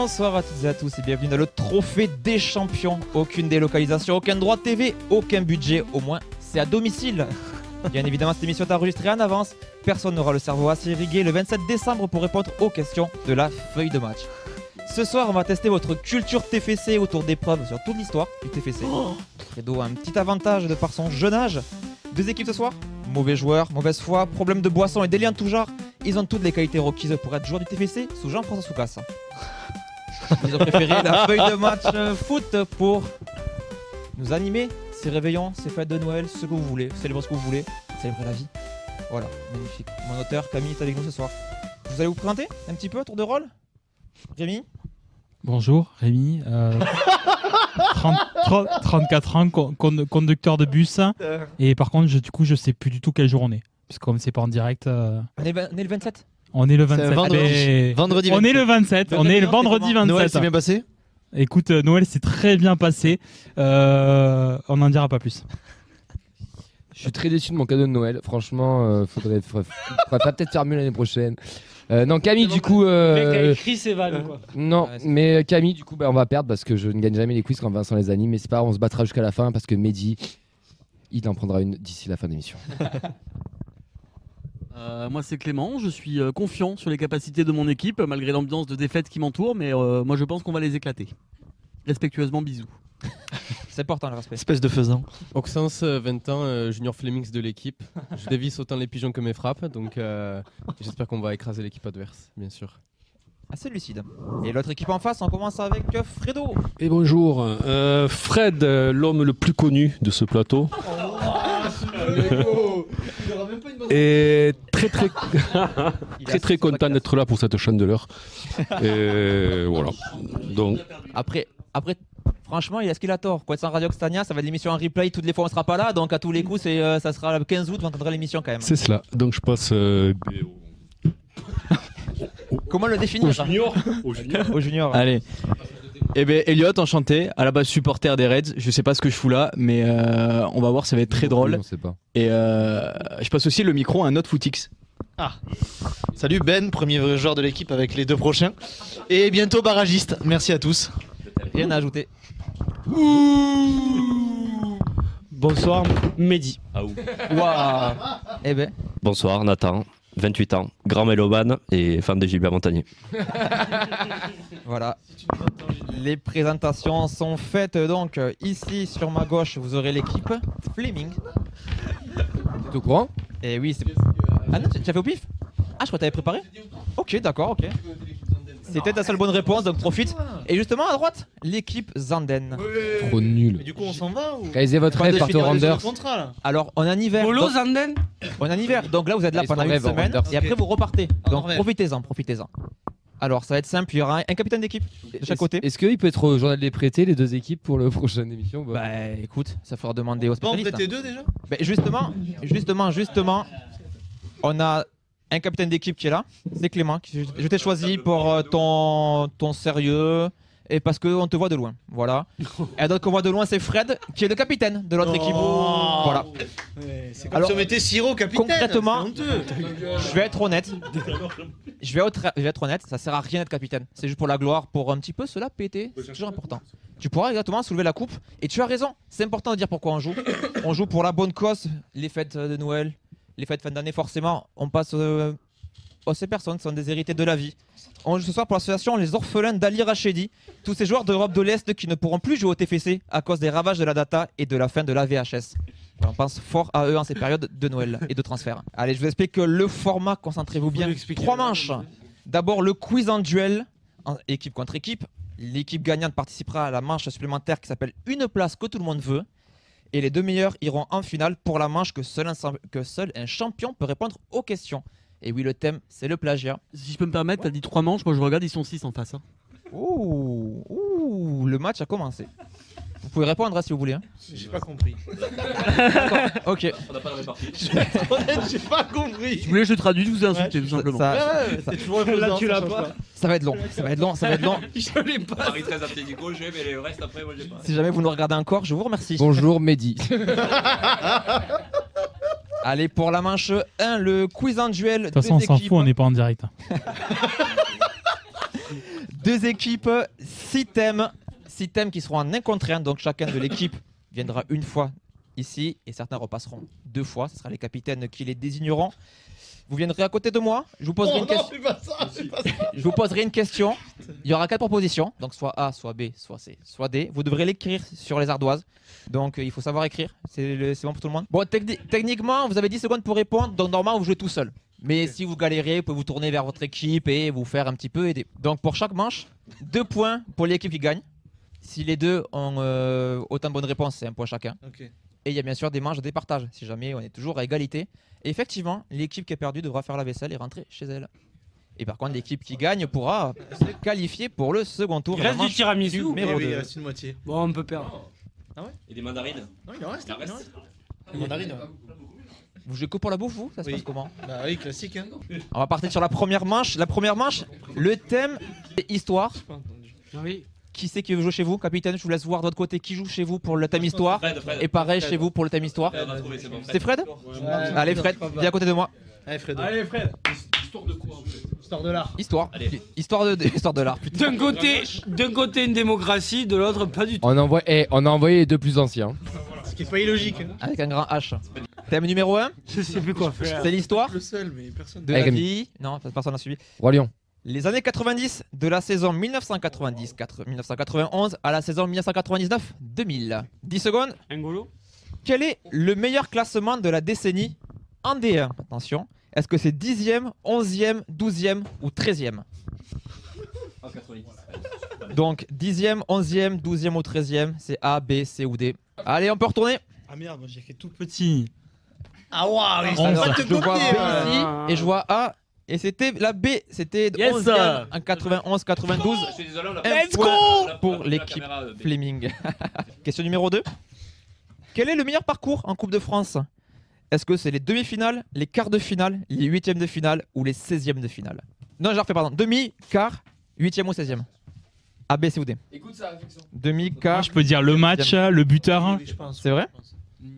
Bonsoir à toutes et à tous et bienvenue dans le trophée des champions. Aucune délocalisation, aucun droit de TV, aucun budget, au moins c'est à domicile. Bien évidemment, cette émission est enregistrée en avance. Personne n'aura le cerveau assez irrigué le 27 décembre pour répondre aux questions de la feuille de match. Ce soir, on va tester votre culture TFC autour d'épreuves sur toute l'histoire du TFC. Fredo a un petit avantage de par son jeune âge. Deux équipes ce soir, mauvais joueurs, mauvaise foi, problème de boisson et des liens de tout genre. Ils ont toutes les qualités requises pour être joueurs du TFC sous Jean-François Soucas. Ils ont préféré la feuille de match foot pour nous animer ces réveillons, ces fêtes de Noël, ce que vous voulez, célébrer ce que vous voulez, célébrer la vie. Voilà, magnifique. Mon auteur Camille est avec nous ce soir. Vous allez vous présenter un petit peu, tour de rôle. Rémi. Bonjour, Rémi. 34 ans, conducteur de bus. Et par contre, je sais plus du tout quel jour on est. Parce que comme c'est pas en direct. On est le 27. On est le 27. Vendredi 27. On est le 27. On est le vendredi 27. Noël s'est bien passé ? Écoute, Noël s'est très bien passé. On n'en dira pas plus. Je suis très déçu de mon cadeau de Noël. Franchement, faudrait peut-être faire mieux l'année prochaine. Non, Camille, du coup. Le mec a écrit ses vannes, quoi. Non, mais Camille, du coup, on va perdre parce que je ne gagne jamais les quiz quand Vincent les anime. Mais c'est pas grave, on se battra jusqu'à la fin parce que Mehdi, il en prendra une d'ici la fin de l'émission. Moi c'est Clément, je suis confiant sur les capacités de mon équipe malgré l'ambiance de défaite qui m'entoure, mais moi je pense qu'on va les éclater. Respectueusement, bisous. C'est important le respect. Espèce de faisan. Oxens, 20 ans, junior Flemings de l'équipe. Je dévisse autant les pigeons que mes frappes, donc j'espère qu'on va écraser l'équipe adverse, bien sûr. Assez lucide. Et l'autre équipe en face, on commence avec Fredo. Et bonjour, Fred, l'homme le plus connu de ce plateau. Et très content d'être là pour cette chandeleur. Et voilà. Donc. Après, franchement, est-ce qu'il a tort? Quoi, sans Radio Occitania, ça va être l'émission en replay. Toutes les fois, on sera pas là. Donc, à tous les coups, ça sera le 15 août, vous entendrez l'émission quand même. C'est cela. Donc, je passe Comment le définir au junior. Allez. Eh bien, Elliot, enchanté. À la base, supporter des Reds. Je sais pas ce que je fous là, mais on va voir, ça va être très drôle. On sait pas. Et je passe aussi le micro à un autre footix. Ah. Salut Ben, premier vrai joueur de l'équipe avec les deux prochains. Et bientôt barragiste. Merci à tous. Rien à ajouter. Bonsoir, Mehdi. Waouh. Eh ben. Bonsoir, Nathan, 28 ans, grand mélomane et fan de Gilbert Montagnier. Voilà. Les présentations sont faites donc ici sur ma gauche, vous aurez l'équipe Fleming. T'es au courant? Et oui, c'est. Ah non, tu as fait au pif? Ah, je crois que t'avais préparé? Ok, d'accord, ok. C'était ta seule bonne réponse, donc profite. Et justement à droite, l'équipe Zanden. Trop nul. Mais du coup, on s'en va ou... Réalisez votre rêve, partez au Randers. Alors, on est en hiver. Polo donc... Zanden. On est en hiver, donc là vous êtes là Et pendant son une rêve, semaine Randers. et après vous repartez. Donc rêve. profitez-en. Alors ça va être simple, il y aura un capitaine d'équipe de chaque côté. Est-ce qu'il peut être au journal des prêtés, les deux équipes, pour la prochaine émission? Bah écoute, ça faudra demander aux Pas en spécialistes. prêter deux déjà? Bah, justement, on a un capitaine d'équipe qui est là, c'est Clément. Je t'ai choisi pour ton sérieux et parce qu'on te voit de loin. Voilà. Et donc on voit de loin, c'est Fred qui est le capitaine de l'autre équipe. Voilà. Ouais, c'est comme Alors, si on mettait Siro capitaine. concrètement, c'est honteux. Je vais être honnête. Ça sert à rien d'être capitaine. C'est juste pour la gloire, pour un petit peu se la péter. C'est toujours important. Tu pourras exactement soulever la coupe. Et tu as raison, c'est important de dire pourquoi on joue. On joue pour la bonne cause, les fêtes de Noël, les fêtes de fin d'année, forcément. On passe ces personnes qui sont des hérités de la vie. On joue ce soir pour l'association Les Orphelins d'Ali Rachedi. Tous ces joueurs d'Europe de l'Est qui ne pourront plus jouer au TFC à cause des ravages de la data et de la fin de la VHS. On pense fort à eux en ces périodes de Noël et de transfert. Allez, je vous explique le format, concentrez-vous bien. 3 manches. D'abord le quiz en duel, équipe contre équipe. L'équipe gagnante participera à la manche supplémentaire qui s'appelle Une place que tout le monde veut. Et les 2 meilleurs iront en finale pour la manche que seul un champion peut répondre aux questions. Et oui, le thème, c'est le plagiat. Si je peux me permettre, t'as dit 3 manches, moi je regarde, ils sont 6 en face. Hein. Ouh, le match a commencé. Vous pouvez répondre si vous voulez. Hein. J'ai pas compris. Ok. On n'a pas de répartie. J'ai pas compris. Si vous voulez, je traduis, je vous ai insulté, tout simplement. C'est toujours là, tu l'as pas. Ça va être long. Je l'ai pas. Paris 13 Atlético, j'ai, mais le reste après, moi j'ai pas. Si jamais vous nous regardez encore, je vous remercie. Bonjour Mehdi. Allez, pour la manche 1, le quiz en duel. De toute façon, on s'en fout, on n'est pas en direct. 2 équipes, 6 thèmes. 6 thèmes qui seront en un contre un. Donc chacun de l'équipe viendra une fois ici et certains repasseront 2 fois. Ce sera les capitaines qui les désigneront. Vous viendrez à côté de moi. Je vous poserai, je vous poserai une question. Il y aura 4 propositions. Donc soit A, soit B, soit C, soit D. Vous devrez l'écrire sur les ardoises. Donc il faut savoir écrire. C'est bon pour tout le monde. Bon, techniquement, vous avez 10 secondes pour répondre. Donc normalement, vous jouez tout seul. Mais si vous galérez, vous pouvez vous tourner vers votre équipe et vous faire un petit peu aider. Donc pour chaque manche, 2 points pour l'équipe qui gagne. Si les deux ont autant de bonnes réponses, c'est 1 point chacun. Ok. Et il y a bien sûr des manches de départage, si jamais on est toujours à égalité. Et effectivement, l'équipe qui a perdu devra faire la vaisselle et rentrer chez elle. Et par contre, l'équipe qui gagne pourra se qualifier pour le second tour. Il reste du tiramisu. Numéro Oui, il 2. reste une moitié. Bon, on peut perdre. Et des mandarines. Non, il en reste. Il en reste. Les mandarines. Vous jouez que pour la bouffe, vous? Ça se Oui. passe comment? Bah oui, classique. Hein. On va partir sur la première manche. La première manche, le thème est histoire. Oui. Qui c'est qui veut jouer chez vous? Capitaine, je vous laisse voir de l'autre côté qui joue chez vous pour le thème histoire. Fred. Et pareil chez vous pour le thème histoire. On a trouvé, c'est bon. C'est Fred? Allez Fred, viens à côté de moi. Allez, Fredo. Allez, Fred. Histoire de quoi en fait? Histoire de l'art. Histoire. Allez. Histoire de l'art. putain. D'un côté une démocratie, de l'autre pas du tout. On a envoyé les 2 plus anciens. Ce qui est pas illogique. Hein. Avec un grand H. Thème numéro 1, Je sais plus quoi faire. c'est l'histoire Le seul, mais personne. de Avec la Rémi. vie. Non, personne n'a suivi. Roi Lion. Les années 90 de la saison 1990-1991 à la saison 1999-2000. 10 secondes. Ngolo. Quel est le meilleur classement de la décennie en D1? Attention. Est-ce que c'est 10e, 11e, 12e ou 13e? Donc 10e, 11e, 12e ou 13e, c'est A, B, C ou D. Allez, on peut retourner. Ah merde, moi j'ai fait tout petit. Ah waouh, ils Alors, sont pas te Je vois B copier. ici et je vois A. Et c'était la B, c'était Yes, 11e en 91, 92. Je suis désolé, on l'a Un pas- point pour la l'équipe caméra, B. Fleming. Question numéro 2. Quel est le meilleur parcours en Coupe de France? Est-ce que c'est les demi-finales, les quarts de finale, les huitièmes de finale ou les 16e de finale? Non, j'ai refait, pardon. Demi, quart, huitième ou 16e. A, B, C ou D. Écoute sa réflexion. Demi, Moi quart. je peux dire le match, le buteur. Oui, je pense. C'est vrai? Je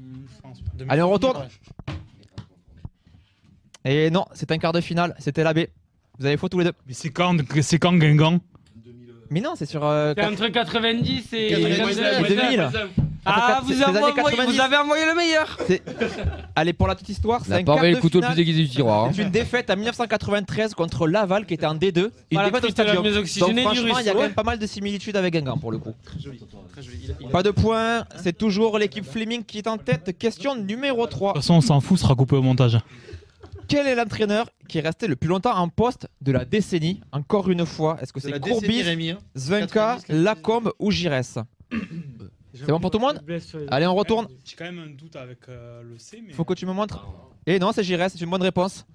pense. Allez, on retourne. Et non, c'est un quart de finale, c'était la B. Vous avez faux tous les deux. Mais c'est quand Guingamp? Mais non, c'est sur. C'est entre 90 et 99. 2000. Ah, C'est les années 90. vous avez envoyé le meilleur. Allez, pour la petite histoire, On c'est a un pas quart envoyé de le couteau le finale. plus aiguisé du tiroir. hein. C'est une défaite en 1993 contre Laval qui était en D2. Une Voilà, défaite au c'était la stadium. mieux Donc oxygénée du franchement, il y a ruisseau. quand même pas mal de similitudes avec Guingamp pour le coup. Très joli. Très joli. Pas de points, c'est toujours l'équipe Fleming qui est en tête. Question numéro 3. De toute façon, on s'en fout, ce sera coupé au montage. Quel est l'entraîneur qui est resté le plus longtemps en poste de la décennie? Encore une fois, est-ce que C'est c'est la décennie, Courbis, Rémi. Hein. Zvenka, 90, Lacombe ou Giresse? C'est bon pour tout le monde? Allez, on retourne. J'ai quand même un doute avec le C, mais. Faut que tu me montres. Et non, c'est Giresse, c'est une bonne réponse.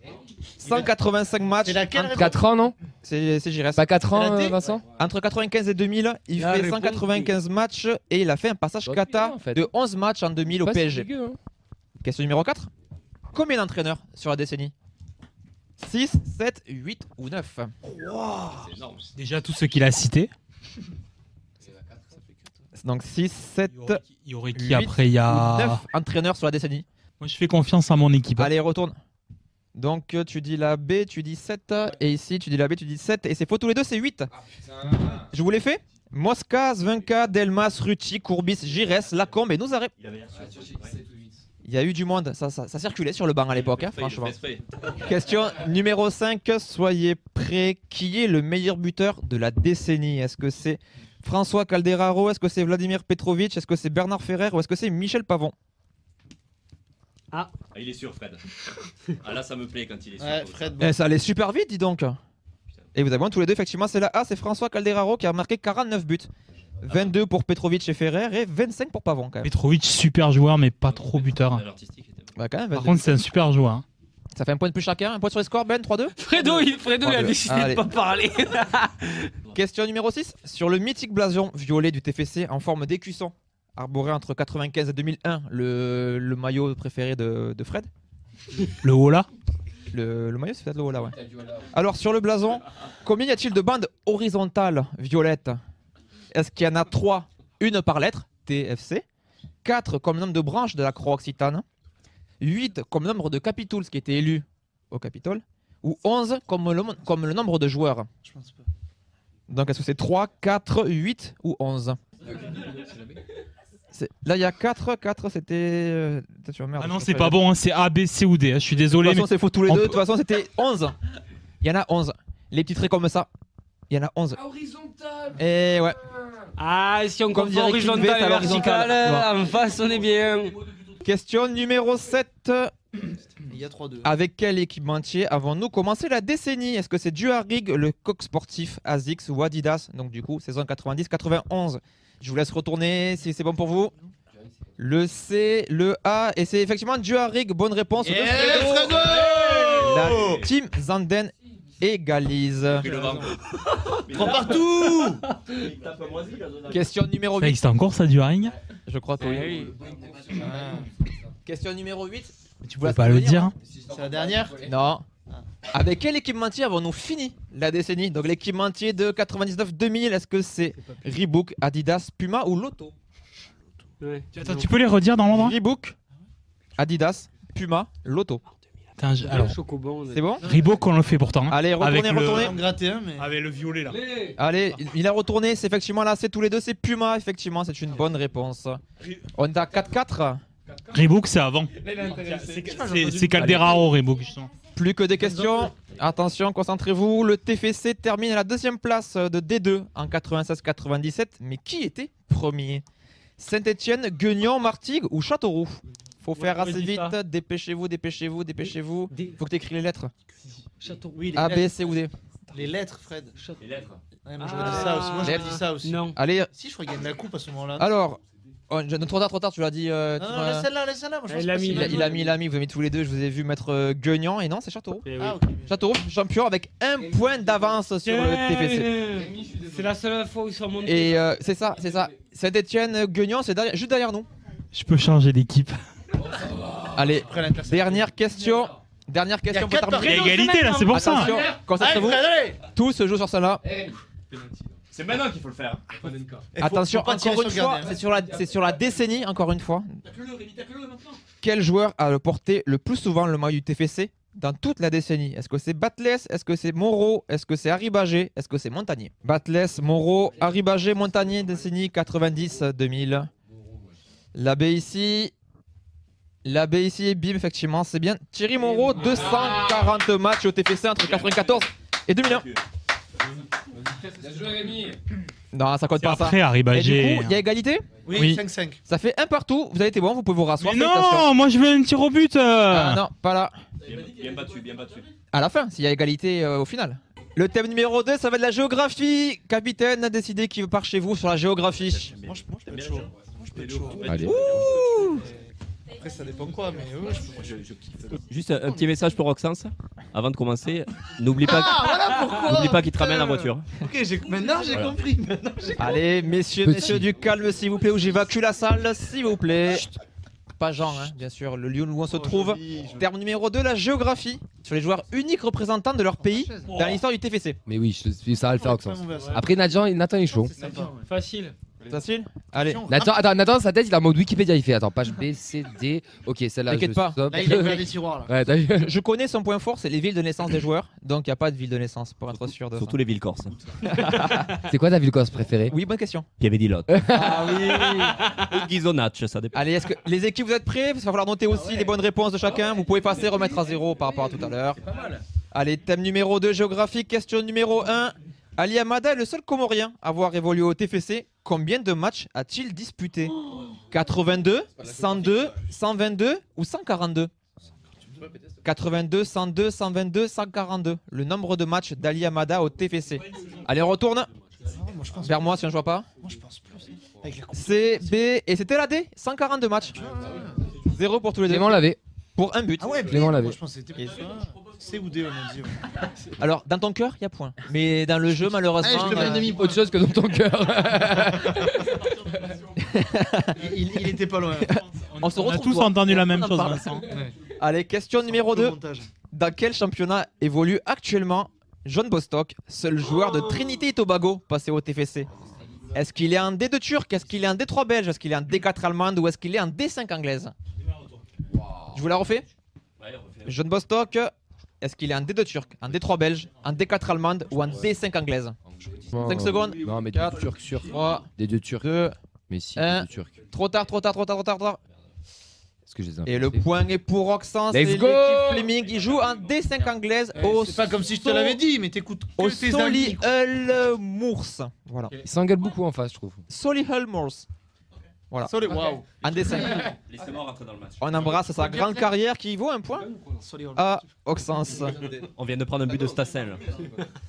185 matchs. C'est laquelle réponse 4 ans, non? C'est Giresse. Pas 4 ans, Elle a dit Vincent? Entre 95 et 2000, il La fait réponse, 195 matchs et il a fait un passage Pas kata bien, en fait. de 11 matchs en 2000 au Pas si PSG. dégueu, hein. Question numéro 4. Combien d'entraîneurs sur la décennie? 6, 7, 8 ou 9? Déjà tout ce qu'il a cité. Donc 6, 7, Il y aurait qui 8 après? Il y ou a. 9 entraîneurs sur la décennie. Moi je fais confiance à mon équipe. Allez, retourne. Donc tu dis la B, tu dis 7. Et ici, tu dis la B, tu dis 7. Et c'est faux tous les deux, c'est 8. Je vous l'ai fait? Mosca, Zvenka, Delmas, Ruti, Courbis, Giresse, Lacombe et Nouzaré. Il y a eu du monde, ça circulait sur le banc à l'époque, hein, franchement. Question numéro 5, soyez prêts. Qui est le meilleur buteur de la décennie? Est-ce que c'est François Calderaro? Est-ce que c'est Vladimir Petrovic? Est-ce que c'est Bernard Ferrer? Ou est-ce que c'est Michel Pavon? Ah, il est sûr, Fred. Ah là, ça me plaît quand il est sûr. Ouais, Fred. Bon. Ça allait super vite, dis donc. Et vous avez bon tous les deux, effectivement, c'est la A, c'est François Calderaro qui a marqué 49 buts. 22 pour Petrovic et Ferrer et 25 pour Pavon quand même. Petrovic, super joueur, mais pas trop buteur. Bah, quand même, Par 22. contre, c'est un super joueur. hein. Ça fait un point de plus chacun, un point sur les scores, Ben, 3-2. Fredo, il a décidé Allez. de pas parler. Question numéro 6. Sur le mythique blason violet du TFC en forme d'écusson, arboré entre 95 et 2001, le maillot préféré de Fred. Le haut là. Le maillot, c'est peut-être le haut là, ouais. Alors, sur le blason, combien y a-t-il de bandes horizontales violettes? Est-ce qu'il y en a 3, une par lettre, TFC, 4 comme nombre de branches de la croix occitane, 8 comme nombre de capitouls qui étaient élus au Capitole, ou 11 comme le nombre de joueurs? Je pense pas. Donc est-ce que c'est 3, 4, 8 ou 11? Là il y a 4, c'était... Ah non, c'est pas bon, hein, c'est A, B, C ou D. Je suis désolé. De toute façon, mais c'est faux tous les deux. De toute façon, c'était 11. Il y en a 11. Les petits traits comme ça, il y en a 11. Horizontal. Et ouais. Ah, si on Comme confond dirait King V, horizontal c'est et l'horizontal. vertical, en face, on est bien. Question numéro 7. Il y a 3-2. Avec quel équipementier avons-nous commencé la décennie? Est-ce que c'est Duarig, le coq sportif, ASICS ou Adidas? Donc du coup, saison 90-91. Je vous laisse retourner si c'est bon pour vous. Le C, le A, et c'est effectivement Duarig. Bonne réponse. Yeah, de Fredo. La team Zanden égalise. Prends partout. Question numéro Ça 8. existe encore ça, du haring? Je crois que oui. Question numéro 8. Tu peux pas le dire, hein. C'est la dernière. Non. Avec quel équipementier avons-nous fini la décennie? Donc l'équipementier de 99-2000, est-ce que c'est Reebok, Adidas, Puma ou Lotto? Attends, tu peux les redire dans l'endroit? Reebok, Adidas, Puma, Lotto. Attends, alors, C'est bon? Reebok, on le fait pourtant. hein. Allez, retournez, Avec le- retournez. En gratter un, mais. Avec le violet là. Allez, il a retourné, c'est effectivement là, c'est tous les deux, c'est Puma, effectivement, c'est une bonne réponse. On est à 4-4. Reebok, c'est avant. C'est Calderaro, Reebok, justement. Plus que des questions. Attention, concentrez-vous. Le TFC termine à la deuxième place de D2 en 96-97. Mais qui était premier? Saint-Etienne, Guignon, Martigues ou Châteauroux? Faut faire assez vite. Dépêchez-vous, dépêchez-vous, dépêchez-vous. Faut que tu écris les lettres. Oui, les A, B, lettres. C ou D. Les lettres, Fred. Les lettres. Ouais, moi j'aurais dit ça aussi. Moi j'aurais dit ça aussi. Non. Allez, Si, je crois qu'il y a de la coupe à ce moment-là. alors. Oh, trop tard, tu l'as dit. Non, non, laisse celle-là, laisse celle-là. Moi, je pense Il a pas mis- que c'est Il a mis, vous avez mis tous les deux, je vous ai vu mettre Guignon et non, c'est Châteauroux. Ah, ok. Châteauroux, champion avec un point d'avance sur le TFC. C'est la seule fois où ils sont montés. Et c'est ça. Saint-Etienne, Guignon, c'est juste derrière nous. Je peux changer d'équipe. Allez, Après l'interception. dernière question. Dernière question pour quatre terminer. Il y a égalité là, c'est pour ça. Attention, concentrez-vous. Allez, Fred, allez. Tout se joue sur celle-là. C'est maintenant qu'il faut le faire. Eh, faut- Attention, faut pas tirer encore une sur le fois, gardien. c'est sur la décennie, encore une fois. Quel joueur a porté le plus souvent le maillot du TFC dans toute la décennie? Est-ce que c'est Batles? Est-ce que c'est Moreau? Est-ce que c'est Arribagé? Est-ce que c'est Montagnier? Batles, Moreau, Arribagé, Montagnier, décennie 90-2000. La B ici, et bim, effectivement, c'est bien. Thierry Moreau, 240 matchs au TFC entre 94 et 2001. Non, ça compte C'est pas ça. après Et Arribagé. du coup, il y a égalité? Oui, 5-5. Ça fait un partout. Vous avez été bon, vous pouvez vous rasseoir. Mais Félicitations. non, moi je veux un tir au but. Ah non, pas là. Bien battu, bien battu. À la fin, s'il y a égalité au final. Le thème numéro 2, ça va être la géographie. Capitaine a décidé qu'il part chez vous sur la géographie. Moi, je peux être chaud. Moi, je peux être chaud. Allez. Après, ça dépend quoi, mais je peux. Juste un petit message pour Roxance avant de commencer. N'oublie pas, Voilà pourquoi. n'oublie pas qu'il te ramène en voiture. Ok, maintenant j'ai compris. Allez, messieurs, Petit. du calme, s'il vous plaît, ou j'évacue la salle, s'il vous plaît. Pas Jean, hein, bien sûr, le lieu où on se trouve. Terme numéro 2, la géographie. Sur les joueurs uniques représentants de leur pays dans l'histoire du TFC. Mais oui, ça va le faire, Ouais, Oxens. on va- Après, Nathan est chaud. C'est sympa. Facile. Facile? Allez. Nathan, sa tête, il est en mode Wikipédia. Il fait attends, page B, C, D. Ok, celle-là. T'inquiète je pas. stoppe. Là, il a ouvert des tiroirs. Là. Ouais, t'as vu? Je connais son point fort, c'est les villes de naissance des joueurs. Donc il n'y a pas de ville de naissance pour être sûr de Surtout les villes corses. C'est quoi ta ville corse préférée? Oui, bonne question. Piavedilot. Ah oui. Ou Ghisonaccio, ça dépend. Allez, est-ce que les équipes, vous êtes prêts? Il va falloir noter aussi les bonnes réponses de chacun. Vous pouvez passer, remettre à zéro par rapport à tout à l'heure. Allez, thème numéro 2, géographique. Question numéro 1. Ali Amada est le seul Comorien à avoir évolué au TFC. Combien de matchs a-t-il disputé? 82, 102, 122 ou 142? 82, 102, 122, 142. Le nombre de matchs d'Ali Amada au TFC. Allez, on retourne Moi, je pense. vers moi si on ne voit pas. Moi, je pense plus. Avec la coupe. C, B, et c'était la D, 142 matchs. 0 pour tous les deux. Clément l'avait. Pour un but. Ah ouais, Clément l'avait. Moi, je pense que c'était plus ça. C ou D, on a dit. Ouais. Alors, dans ton cœur, il y a point. Mais dans le jeu, malheureusement. Allez, je te mets un demi-point. Autre chose que dans ton cœur. Il était pas loin. On se On a retrouve. tous toi. entendu la même On en chose, parle. Vincent. Allez, question numéro Le 2. montage. Dans quel championnat évolue actuellement John Bostock, seul joueur de Trinité et Tobago passé au TFC? Est-ce qu'il est en D2 turc? Est-ce qu'il est en D3 belge? Est-ce qu'il est en D4 allemande? Ou est-ce qu'il est en D5 anglaise? Je vous la refais. John Bostock, est-ce qu'il est en D2 turc, en D3 belge, en D4 allemande ou en D5 anglaise? 5 secondes. Non, mais des 4, Turcs sûrs. 3, Des 2 Turcs. 2, Mais si, 1. des Turcs. Trop tard. Est-ce que je les ai Et le inventés point est pour Roxane. C'est Let's l'équipe go Fleming. Il joue en D5 anglaise au C'est pas comme si je te l'avais dit, mais t'écoutes au que tes amis. Solihull Moors. Voilà. Ils s'engueulent beaucoup en face, je trouve. Solihull Moors. Voilà. Waouh. En D5. Laissez-moi rentrer dans le match. On embrasse sa grande carrière qui vaut un point à Auxence. On vient de prendre un but de Stassel.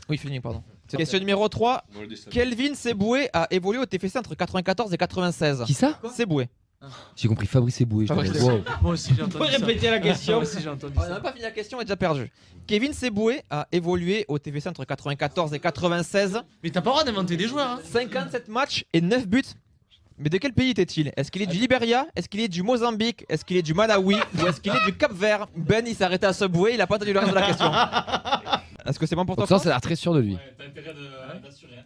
Oui, Fleming, pardon. Question numéro 3. Kelvin Seboué a évolué au TFC entre 94 et 96. Qui ça Seboué. J'ai compris Fabrice Eboué. Fabrice Wow. Moi aussi j'ai Vous entendu pouvez ça. répéter la question. Moi aussi j'ai entendu On ça. n'a pas fini la question, on est déjà perdu. Kevin Seboué a évolué au TFC entre 94 et 96. Mais t'as pas le droit d'inventer des joueurs. Hein. 57 matchs et 9 buts. Mais de quel pays était-il? Est-ce qu'il est du Libéria? Est-ce qu'il est du Mozambique? Est-ce qu'il est du Malawi? Ou est-ce qu'il est du Cap-Vert? Ben, il s'est arrêté à Subway, il a pas entendu le reste de la question. Est-ce que c'est bon pour toi? Auxence, ça a l'air très sûr de lui.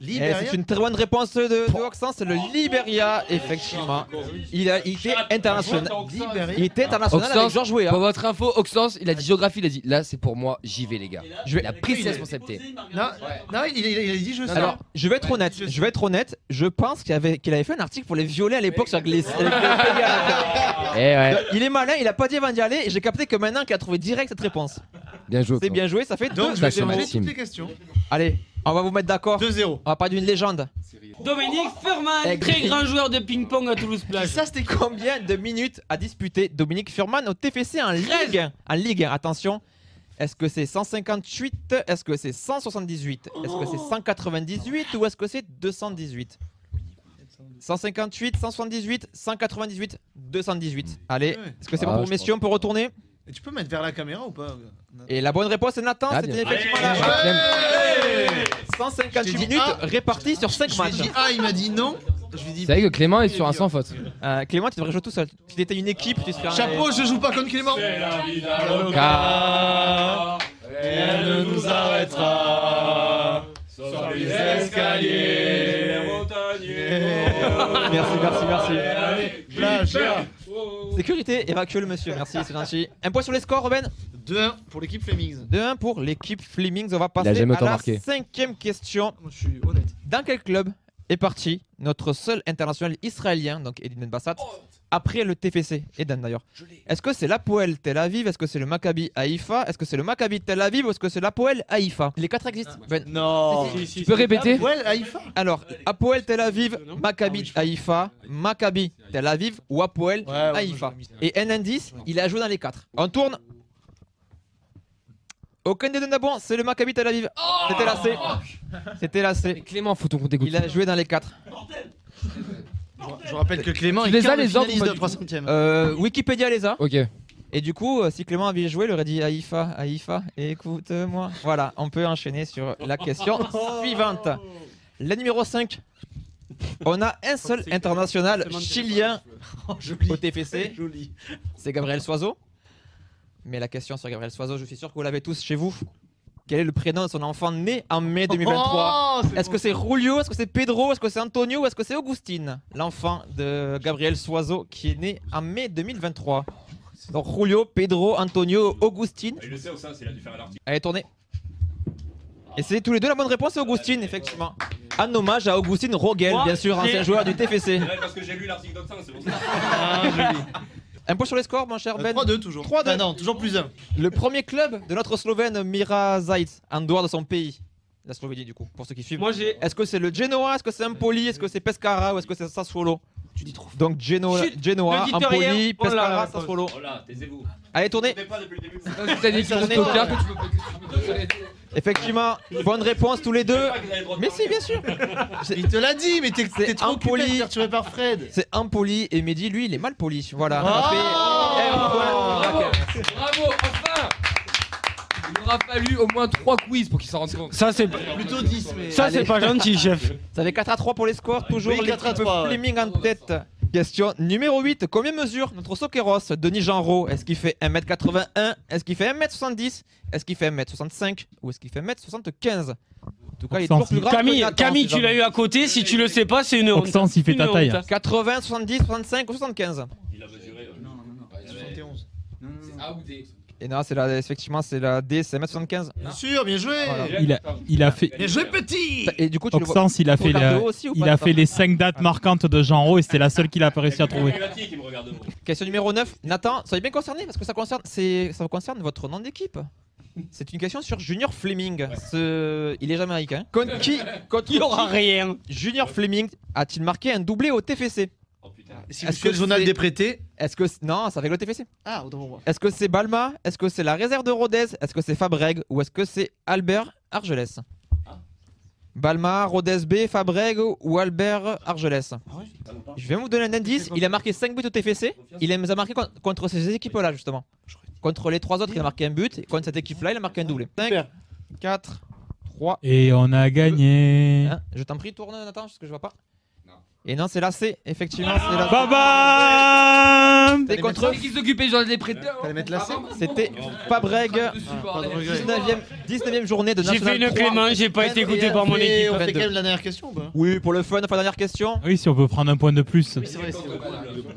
Eh, c'est une très bonne réponse de Auxence, c'est le Libéria, effectivement. Il était international. Il était international avec Auxence, Georges Weah. pour votre info, Auxence, il a dit géographie, il a dit là c'est pour moi, j'y vais les gars. Il a pris ses responsabilités. Non, il a dit je sais. Alors, je vais être honnête, je pense qu'il avait fait un article pour les violets à l'époque sur avec les Eh ouais, Il est malin, il a pas dit avant d'y aller et j'ai capté que maintenant qu'il a trouvé direct cette réponse. bien joué. C'est bien joué, ça fait 2. Donc je Ça, vais c'est demander Maxime. toutes les questions. Allez, on va vous mettre d'accord. 2-0. On va parler d'une légende. Dominique Furman, très grand joueur de ping-pong à Toulouse Plage. Ça, c'était combien de minutes a disputé Dominique Furman au TFC en Ligue 1? En Ligue 1, attention. Est-ce que c'est 158? Est-ce que c'est 178? Est-ce que c'est 198 ou est-ce que c'est 218? 158, 178, 198, 218. Allez, est-ce que c'est bon Ah, pour je messieurs? On peut retourner? Et tu peux mettre vers la caméra ou pas? Et la bonne réponse est Nathan, Ah, c'était bien. effectivement la Allez. 158 Je t'ai dit minutes ah. réparties sur 5 Je lui ai matchs. dit ah, il m'a dit non. Je lui ai dit C'est vrai que Clément est sur un sans faute. Clément, tu devrais jouer tout seul. Si t'étais une équipe, tu serais un... chapeau, je joue pas contre Clément. Car... Rien ne nous arrêtera. Sur les escaliers. Merci. Plage. Sécurité, évacuez le monsieur, merci, c'est gentil. Un point sur les scores, Robin? 2-1 pour l'équipe Flemings. 2-1 pour l'équipe Flemings. On va Il a passer jamais à autant la marqué. 5e question. Moi, je suis honnête. Dans quel club est parti notre seul international israélien, donc Edin Ben Bassat, après le TFC? Eden d'ailleurs. Est-ce que c'est l'Hapoel Tel Aviv? Est-ce que c'est le Maccabi Haïfa? Est-ce que c'est le Maccabi Tel Aviv? Ou est-ce que c'est l'Hapoel Haïfa? Les 4 existent. Ben, Non. Tu peux répéter? Ouais, Haïfa. alors, Hapoel Tel Aviv, Maccabi Haïfa, Maccabi Tel Aviv ou Hapoel Ouais, Haïfa. Et un indice, il a joué dans les 4. On tourne. Aucun des deux n'a bon, c'est le Maccabi Tel Aviv. C'était la C. C'était la C. Clément, faut ton compte écoute. Il a joué dans les 4. Je rappelle que Clément Tu est les as, quart de les ordres finaliste ou pas de du 300e. Wikipédia les a. Ok. Et du coup, si Clément avait joué, il aurait dit Haïfa, écoute-moi. Voilà, on peut enchaîner sur la question suivante. La numéro 5. On a un seul international chilien au TFC. C'est Gabriel Soiseau. Mais la question sur Gabriel Soiseau, je suis sûr que vous l'avez tous chez vous. Quel est le prénom de son enfant né en mai 2023? Est-ce que c'est Julio? Est-ce que c'est Pedro? Est-ce que c'est Antonio? Ou est-ce que c'est Augustine? L'enfant de Gabriel Soiseau qui est né en mai 2023. Donc Julio, Pedro, Antonio, Augustine. Il le sait au sens, il a dû faire un article. Allez, tournez. Et c'est tous les deux la bonne réponse, c'est Augustine, effectivement. En hommage à Augustine Rogel, bien sûr, ancien joueur du TFC. Ouais, parce que j'ai lu l'article d'Auxence, c'est pour ça. Un point sur les scores, mon cher Ben. 3-2 toujours. 3-2. Ah non, toujours plus 1. Le premier club de notre Slovène Mira Zajc, en dehors de son pays. La Slovénie, du coup, pour ceux qui suivent. Moi j'ai. Est-ce que c'est le Genoa? Est-ce que c'est Empoli? Est-ce que c'est Pescara? Ou est-ce que c'est Sassuolo? Tu dis trop. Donc Genoa, Chut, Genoa ne dites rien. Empoli, Oh là là, Pescara, la Sassuolo. Oh là, taisez-vous. Allez, tournez. Pas depuis le début. T'as dit que tu au cœur que tu veux. Effectivement, bonne réponse tous les deux. Mais si, bien sûr. Il te l'a dit, mais t'es trop impoli. occupé, perturbé par Fred. C'est impoli et Mehdi, lui, il est mal poli. Voilà. Oh. On a fait un point. Bravo, enfin. Il aura fallu au moins 3 quiz pour qu'il s'en rende compte. Ça c'est Plutôt 10, mais. ça c'est pas gentil, chef. Ça fait 4-3 pour les scores. Toujours Oui, 4 à l'équipe 3, ouais. Fleming en tête. Question numéro 8. Combien mesure notre Soqueros, Denis Genreau? Est-ce qu'il fait 1m81? Est-ce qu'il fait 1m70? Est-ce qu'il fait 1m65? Ou est-ce qu'il fait 1m75? En tout cas, il est toujours plus grand. Camille, tu l'as eu à côté. Si tu le sais pas, c'est une honte. Auxence, il fait ta Une taille. honte. 80, 70, 65 ou 75? Il a mesuré. Non, 71. Ah ou des. Et non, effectivement, c'est la D, c'est 1m75. Bien sûr, bien joué. Voilà. Il a fait. Bien joué, petit. Et du coup, tu le vois. Oxens, il a fait, les 5 dates marquantes de Jean Rau et c'était la seule qu'il a pas réussi à trouver. Question numéro 9. Nathan, soyez bien concerné parce que ça concerne votre nom d'équipe. C'est une question sur Junior Fleming. Il est jamaïcain. Contre qui Il n'y aura rien. Junior Fleming a-t-il marqué un doublé au TFC? Est-ce que le journal des prêtés? Non, ça fait le TFC. Ah, autant pour moi. Est-ce que c'est Balma? Est-ce que c'est la réserve de Rodez? Est-ce que c'est Fabreg? Ou est-ce que c'est Albert Argelès? Balma, Rodez B, Fabreg ou Albert Argelès? Je vais vous donner un indice. Il a marqué 5 buts au TFC. Il les a marqué contre ces équipes-là, justement. Contre les 3 autres, il a marqué un but. Et contre cette équipe-là, il a marqué un doublé. 5, 4, 3. Et on a gagné. Je t'en prie, tourne, Nathan, parce que je vois pas. Et non, c'est la C, effectivement, c'est la C. Bam. C'est contre. Qui s'occupait du journal des prêteurs? C'était Fabreg. 19e journée de J'ai National fait une 3. Clément, j'ai pas été écouté par mon équipe. On fait quand même la dernière question ou pas? Oui, pour le fun, enfin, dernière question. Oui, si on veut prendre un point de plus.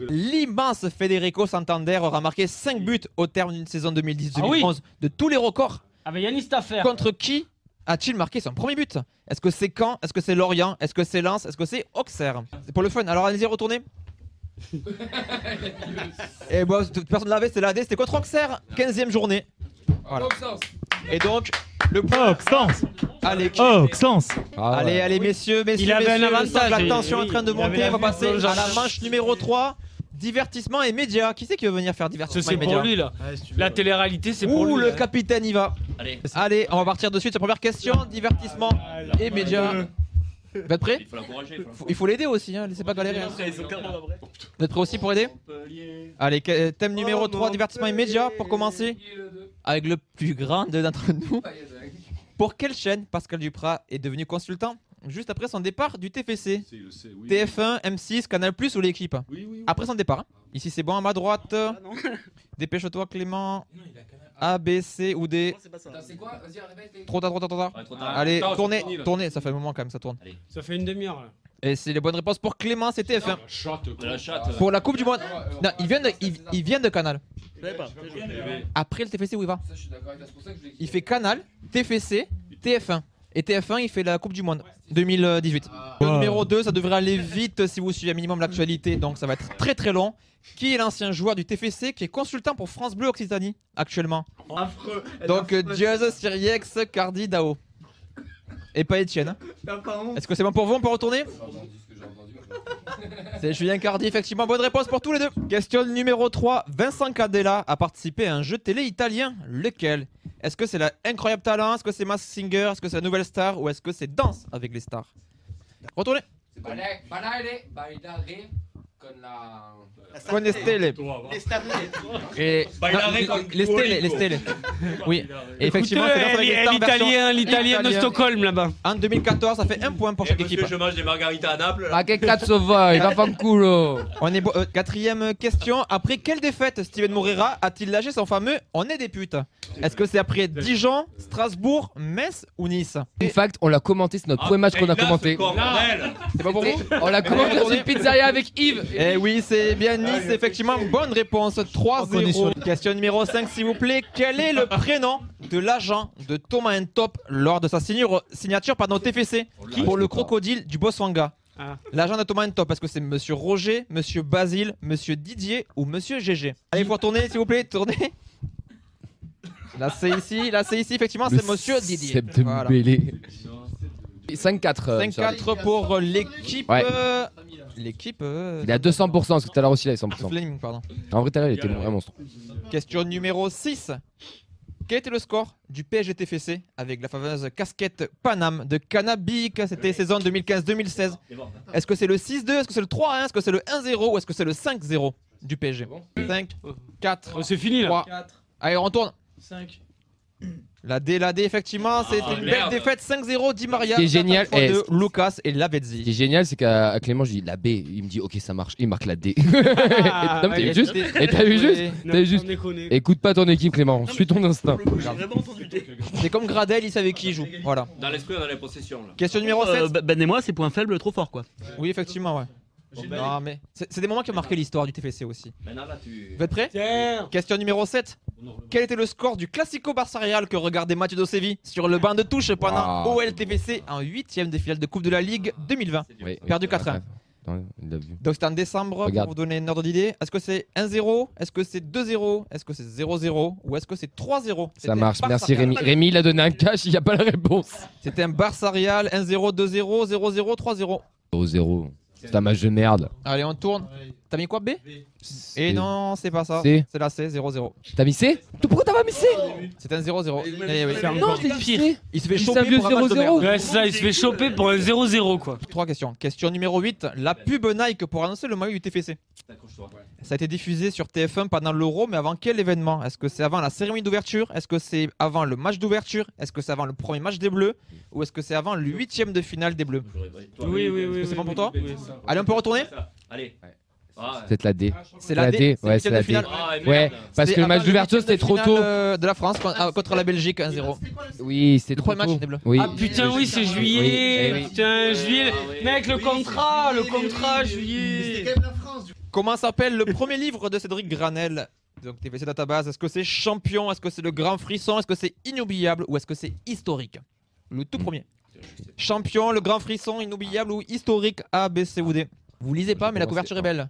L'immense Federico Santander aura marqué 5 buts au terme d'une saison 2010-2011 de tous les records. Avec Yannis Taffer. Contre qui a-t-il marqué son premier but? Est-ce que c'est Caen? Est-ce que c'est Lorient? Est-ce que c'est Lens? Est-ce que c'est Auxerre? C'est pour le fun. Alors allez-y, retournez. Et bon, personne ne l'avait, c'était la D, c'était contre Auxerre. 15e journée. Voilà. Et donc, le point. Oxens. Allez, Oxens. allez, messieurs, Il avait un avantage. La tension est en train de Il avait monter. un On va passer but. à la manche numéro 3. Divertissement et médias. Qui c'est qui veut venir faire divertissement C'est et pour médias? lui là. La télé-réalité, c'est pour lui. Ouh, le hein. capitaine y va. Allez, on va partir de suite. C'est la première question. Divertissement et médias. Vous êtes prêts? Il faut l'encourager. Il faut l'aider aussi, hein. Laissez pas galérer. Hein. Vous êtes prêts aussi pour aider? Allez, thème numéro 3, divertissement et médias pour commencer. Avec le plus grand d'entre nous. Pour quelle chaîne Pascal Duprat est devenu consultant juste après son départ du TFC? TF1, M6, Canal+ ou l'équipe? Après son départ. Hein. Ici c'est bon, à ma droite. Dépêche-toi Clément. A, B, C ou D. C'est quoi? Vas-y, répète. Trop tard. Allez, tournez, ça fait un moment quand même, ça tourne. Ça fait une demi-heure là. Et c'est les bonnes réponses pour Clément, c'est TF1. La chatte. Pour la Coupe du Monde. Non, il vient de Canal. Après le TFC, où il va? Il fait Canal, TFC, TF1. Et TF1, il fait la Coupe du Monde 2018. Le numéro 2, ça devrait aller vite si vous suivez un minimum l'actualité, donc ça va être très très long. Qui est l'ancien joueur du TFC qui est consultant pour France Bleu Occitanie actuellement? Affreux. Donc Diaz, Siriex, Cardi, Dao. Et pas Etienne. Hein. Est-ce que c'est bon pour vous? On peut retourner? C'est Julien Cardi, effectivement. Bonne réponse pour tous les deux. Question numéro 3. Vincent Cadella a participé à un jeu télé italien. Lequel? Est-ce que c'est la Incroyable Talent? Est-ce que c'est Masked Singer? Est-ce que c'est la Nouvelle Star? Ou est-ce que c'est Danse avec les stars? Retournez. Con le stelle. Et les stelle. Oui. Et effectivement, c'est Danse avec les stars version L'italien de Stockholm là-bas. En 2014, ça fait un point pour chaque équipe. Je mange des margaritas à Naples. Ma che cazzo vai? Vaffanculo. On est quatrième question. Après quelle défaite Steven Moreira a-t-il lâché son fameux "On est des putes"? Est-ce que c'est après Dijon, Strasbourg, Metz ou Nice? In fact, on l'a commenté, c'est notre premier match qu'on a commenté. C'est pas pour vous? On l'a commenté dans une pizzeria avec Yves. Eh oui, c'est bien Nice, effectivement. Bonne réponse. 3-0. Question numéro 5, s'il vous plaît. Quel est le prénom de l'agent de Thomas Top lors de sa signature au TFC pour le crocodile du Botswana? L'agent de Thomas Top, est-ce que c'est monsieur Roger, monsieur Basile, monsieur Didier ou monsieur GG? Allez, faut retourner, s'il vous plaît, tournez. Là, c'est ici, effectivement, c'est monsieur Didier. Voilà. 5-4. 5-4 pour l'équipe. Ouais. L'équipe. Il est à 200%, parce que tout à l'heure aussi il est à 100%. Fleming, pardon. En vrai, tout à l'heure il était un monstre. Question numéro 6. Quel était le score du PSG TFC avec la fameuse casquette Paname de Cannabik? C'était saison 2015-2016. Est-ce que c'est le 6-2? Est-ce que c'est le 3-1? Est-ce que c'est le 1-0? Ou est-ce que c'est le 5-0 du PSG? 5, 4. C'est fini là. 3. Allez, on retourne. 5. La D, effectivement, c'est une belle défaite 5-0 Di Maria. Ce qui est génial, de Lucas et Lavezzi. Ce qui est génial, c'est qu'à Clément, je dis la B, il me dit ok, ça marche, il marque la D. Non, mais t'as vu juste? Et t'as vu juste? T'as juste? Écoute pas ton équipe, Clément, suis ton instinct. C'est comme Gradel, il savait qui il joue. Voilà. Dans l'esprit, on a les possessions. Là. Question numéro 7. Ben et moi, c'est point faible trop fort quoi. Oui, effectivement, ouais. Non, mais c'est des moments qui ont marqué l'histoire du TFC aussi. Maintenant, là, tu... Vous êtes prêts? Question numéro 7. Quel était le score du Classico Barça Real que regardait Mathieu Dosevi sur le banc de touche pendant OL-TFC en 8e de finale de Coupe de la Ligue 2020? Perdu 4-1. Il l'a vu. Donc c'était en décembre, Regarde. pour vous donner une ordre d'idée. Est-ce que c'est 1-0? Est-ce que c'est 2-0? Est-ce que c'est 0-0? Ou est-ce que c'est 3-0? Ça marche, merci Rémi. Rémi, il a donné un cash, il n'y a pas la réponse. C'était un Barça Real, 1-0, 2-0, 0-0, 3-0. 0-0. C'est un match de merde. Allez, on tourne. T'as mis quoi, B? Et non, c'est pas ça. C. C'est la C, 0-0. T'as mis C? Pourquoi t'as pas mis C? C'est un 0-0. Eh oui. Non, je l'ai dit C. Il se fait Il choper savait pour un match de 0-0. merde. Ouais, c'est ça, il se fait choper pour un 0-0 quoi. 3 questions. Question numéro 8. La pub Nike pour annoncer le maillot du TFC. Ça a été diffusé sur TF1 pendant l'Euro, mais avant quel événement? Est-ce que c'est avant la cérémonie d'ouverture? Est-ce que c'est avant le match d'ouverture? Est-ce que c'est avant le premier match des Bleus? Ou est-ce que c'est avant le 8e de finale des Bleus? Oui. C'est bon pour toi? Allez, on peut retourner? Allez. C'est peut-être la D. C'est la D. Ouais, c'est la D. Ouais, parce que le match d'ouverture c'était trop tôt. De la France contre la Belgique 1-0. Oui, c'était trop Premier tôt. match des Bleus. Oui. Ah putain, oui, c'est juillet. Oui. Putain, juillet. Mec, le contrat, juillet. Comment s'appelle le premier livre de Cédric Granel? Donc TFC Database, est-ce que c'est Champion? Est-ce que c'est Le Grand Frisson? Est-ce que c'est Inoubliable? Ou est-ce que c'est Historique? Le tout premier. Champion, Le Grand Frisson, Inoubliable ou Historique? A, B, C ou D? Vous lisez pas, mais la couverture est belle.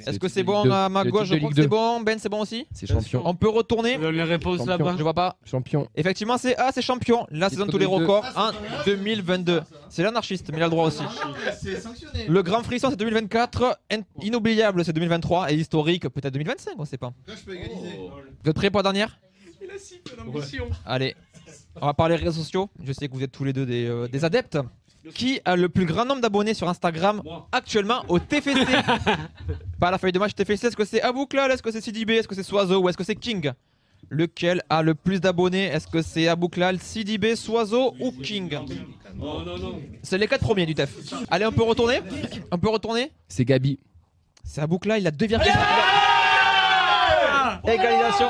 Est-ce que c'est bon à ma gauche? Je crois que c'est bon. Ben, c'est bon aussi? C'est Champion. On peut retourner? Donne les réponses là-bas. Je vois pas. Champion. Effectivement, c'est A, c'est Champion. La saison de tous les records en 2022. C'est l'anarchiste, mais il a le droit aussi. Le Grand Frisson, c'est 2024. Inoubliable, c'est 2023. Et Historique, peut-être 2025, on sait pas. Vous êtes prêts pour la dernière? Allez, on va parler réseaux sociaux. Je sais que vous êtes tous les deux des adeptes. Qui a le plus grand nombre d'abonnés sur Instagram actuellement au TFC? Pas la feuille de match TFC. Est-ce que c'est Abouklal? Est-ce que c'est Sidibé? Est-ce que c'est Soiseau? Ou est-ce que c'est King? Lequel a le plus d'abonnés? Est-ce que c'est Abouklal, Sidibé, Soiseau ou King? Non. C'est les 4 premiers du TEF. Allez, on peut retourner? On peut retourner? C'est Gabi. C'est Abouklal, il a 2,5. Égalisation.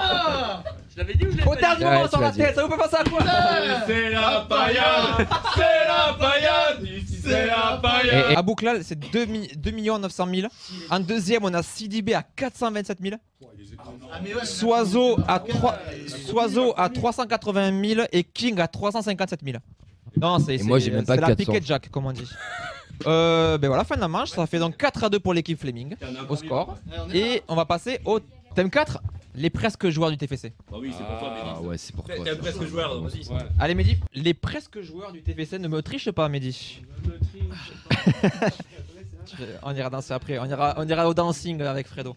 Je l'avais dit ou je l'ai pas Au dit? dernier moment Ouais, sur tu la l'as tête, ça vous fait penser à quoi? C'est la paillade. C'est la paillade. Ici c'est la paillade. À Bouklal, c'est 2 900 000. En deuxième, on a Sidibé à 427 000. Soiseau à 380 000 et King à 357 000. Non, c'est moi, j'ai même pas la 400. piquette Jack, comme on dit. Ben voilà, fin de la manche. Ça fait donc 4-2 pour l'équipe Fleming au score. Et on va passer au thème 4. Les presque joueurs du TFC. Bah oui, c'est pour toi, Mehdi. Ah ouais, c'est pour toi. T'es un presque joueur, vas-y. Allez Mehdi, les presque joueurs du TFC, ne me triche pas Mehdi. On ira danser après, on ira au dancing avec Fredo.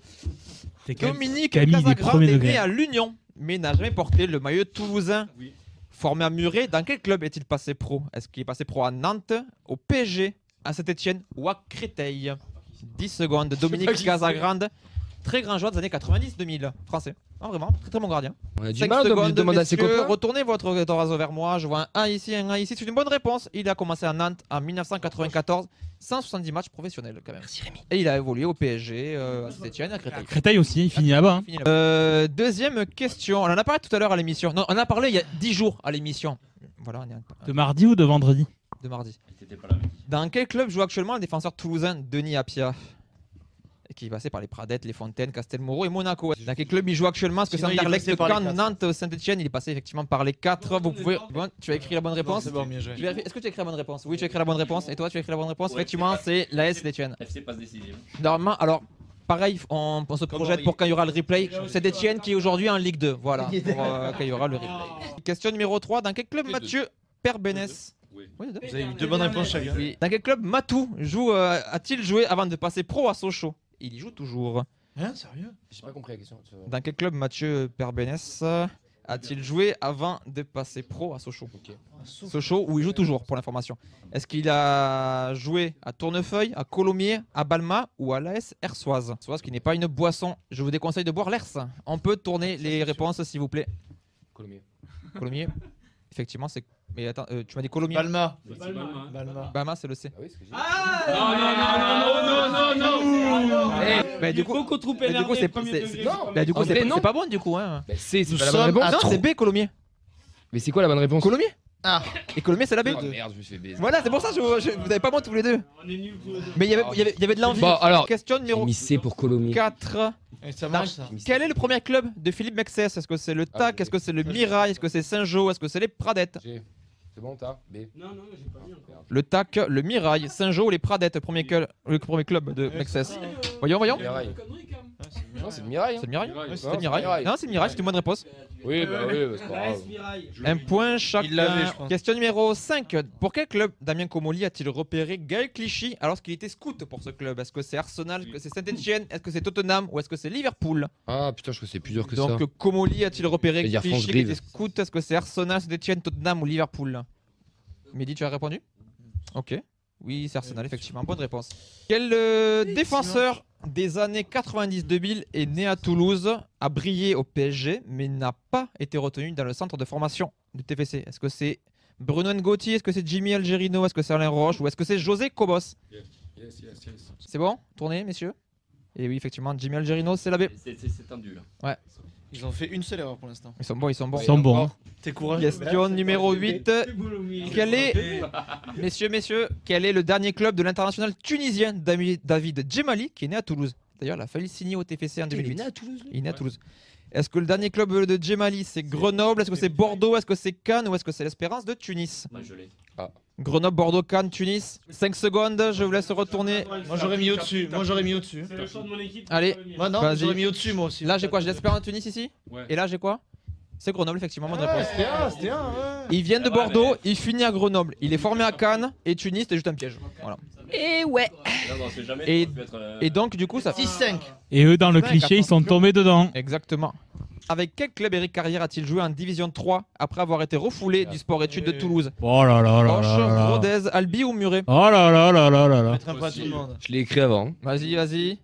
Dominique Camille des Casagrande premiers est degrés. né à l'Union, mais n'a jamais porté le maillot toulousain. Formé à Muret, dans quel club est-il passé pro? Est-ce qu'il est passé pro à Nantes, au PSG, à Saint-Etienne ou à Créteil? 10 secondes, Dominique Casagrande. Très grand joueur des années 90-2000, français. Non, vraiment, très très bon gardien. On a du 5 mal de secondes, demander à ses messieurs. copains. Retournez votre torso vers moi. Je vois un 1 ici, un 1 ici. C'est une bonne réponse. Il a commencé à Nantes en 1994. 170 matchs professionnels quand même. Merci Rémi. Et il a évolué au PSG, à Saint-Etienne, à Créteil. Créteil aussi, il finit là-bas. hein. Deuxième question. On en a parlé tout à l'heure à l'émission. Non, on en a parlé il y a 10 jours à l'émission. Voilà, on est De mardi ou de vendredi? de mardi. Dans quel club joue actuellement le défenseur toulousain Denis Appia? Qui est passé par les Pradettes, les Fontaines, Castelmoreau et Monaco. Dans quel club il joue actuellement? Est-ce que c'est Sinon, il est Anderlecht, passé par les Caen, quatre. Nantes, Saint-Etienne? Il est passé effectivement par les 4. Vous pouvez. Bon, tu as écrit la bonne réponse? C'est bon, bien joué. Je vérifie. Est-ce que tu as écrit la bonne réponse? Oui, tu as écrit la bonne réponse. Et toi, tu as écrit la bonne réponse? Effectivement, c'est l'AS Saint-Etienne. FC passe décisive. Normalement, alors. Pareil, on se projette pour quand il y aura le replay. C'est Etienne qui est aujourd'hui en Ligue 2. Voilà, pour, quand il y aura le replay. Question numéro 3. Dans quel club Mathieu Perbénès? Oui, deux. Vous avez eu 2 bonnes réponses chacun. Oui. Dans quel club Matou a-t-il joué avant de passer pro à Sochaux? Il y joue toujours. Hein, sérieux? J'ai pas compris la question. Dans quel club Mathieu Perbénès a-t-il joué avant de passer pro à Sochaux? Sochaux, où il joue toujours, pour l'information. Est-ce qu'il a joué à Tournefeuille, à Colomiers, à Balma ou à l'AS Hersoise? Hersoise qui n'est pas une boisson. Je vous déconseille de boire l'Ers. On peut tourner les réponses, s'il vous plaît. Colomiers. Colomiers. Effectivement, c'est. Mais attends, tu m'as dit Colomiers. Balma. Balma, c'est le C. Ah oui, ce que j'ai dit. Mais du coup, Beaucoup trop mais du coup, énervé. c'est premier degré. bah, du coup, En vrai, c'est non. c'est pas bon du coup. Hein. Bah, C, c'est Nous pas la bonne sommes réponse. à Non, c'est B, Colomiers. Mais c'est quoi la bonne réponse? Colomiers. Ah. Et Colomiers, c'est la B. Oh merde, je me suis fait baiser. Voilà, c'est pour ça que vous avez pas bon tous les deux. On est nuls tous les deux. Mais il y avait de l'envie. Bon, alors, Question J'ai numéro mis C pour Colomiers. 4. Et ça Dans marche ça. quel est le premier club de Philippe Mexès? Est-ce que c'est le TAC? Est-ce que c'est le Mirail? Est-ce que c'est Saint-Jean? Est-ce que c'est les Pradettes? C'est bon, t'as B. Non, j'ai pas mis encore. Le TAC, le Mirail, Saint-Jean ou les Pradettes, le premier club de Mexès. Voyons. Mirail. Non, c'est le Mirail. C'est le Mirail? Ouais, C'est le Mirail. Non, c'est le Mirail, c'est une bonne réponse. Oui, bah oui, c'est pas grave. Un point chacun. Il l'avait, je pense. Question numéro 5. Pour quel club Damien Comolli a-t-il repéré Gaël Clichy alors qu'il était scout pour ce club? Est-ce que c'est Arsenal? Est-ce que c'est Saint-Etienne? Est-ce que c'est Tottenham? Ou est-ce que c'est Liverpool? Ah putain, je crois que c'est plus dur que ça. Donc Comolli a-t-il repéré C'est-à-dire Clichy France qui Grise. était scout? Est-ce que c'est Arsenal, Saint-Etienne, Tottenham ou Liverpool? Mehdi, tu as répondu? Ok. Oui, c'est Arsenal, effectivement. Bonne réponse. Quel défenseur des années 90-2000 est né à Toulouse, a brillé au PSG, mais n'a pas été retenu dans le centre de formation du TFC? Est-ce que c'est Bruno Ngoti? Est-ce que c'est Jimmy Algerino? Est-ce que c'est Alain Roche? Ou est-ce que c'est José Cobos? C'est bon? Tournez, messieurs. Et oui, effectivement, Jimmy Algerino, c'est la B. C'est tendu là. Ouais. Ils ont fait une seule erreur pour l'instant. Ils sont bons. Ils sont bons. Hein. T'es courageux. Question numéro 8. Quel est, messieurs, quel est le dernier club de l'international tunisien David Djemali qui est né à Toulouse? D'ailleurs, il a failli signer au TFC en 2008. Il est né à Toulouse. Il est né à Toulouse. Est-ce que le dernier club de Djemali, c'est Grenoble? Est-ce que c'est Bordeaux? Est-ce que c'est Cannes? Ou est-ce que c'est l'Espérance de Tunis? Je l'ai. Grenoble, Bordeaux, Cannes, Tunis. 5 secondes, je vous laisse retourner. Moi j'aurais mis au-dessus. C'est le choix de mon équipe. Allez. Moi non, Vas-y. j'aurais mis au-dessus moi aussi. Là, j'ai quoi? J'ai l'Espérance de Tunis ici? Ouais. Et là, j'ai quoi? C'est Grenoble, effectivement, bonne réponse. C'était un, ouais. Il vient de Bordeaux, il finit à Grenoble. Il est formé à Cannes et Tunis, c'était juste un piège. Voilà. Et ouais. Et donc, du coup, ça fait 6-5. Et eux, dans le cliché, ils sont tombés dedans. Exactement. Avec quel club Eric Carrière a-t-il joué en Division 3 après avoir été refoulé du sport-études de Toulouse? Oh là là là Roche, là là. Rodez, Albi ou Muret? Oh là là là là là là. Mettre un point à tout le monde. Je l'ai écrit avant. Vas-y. Ouais,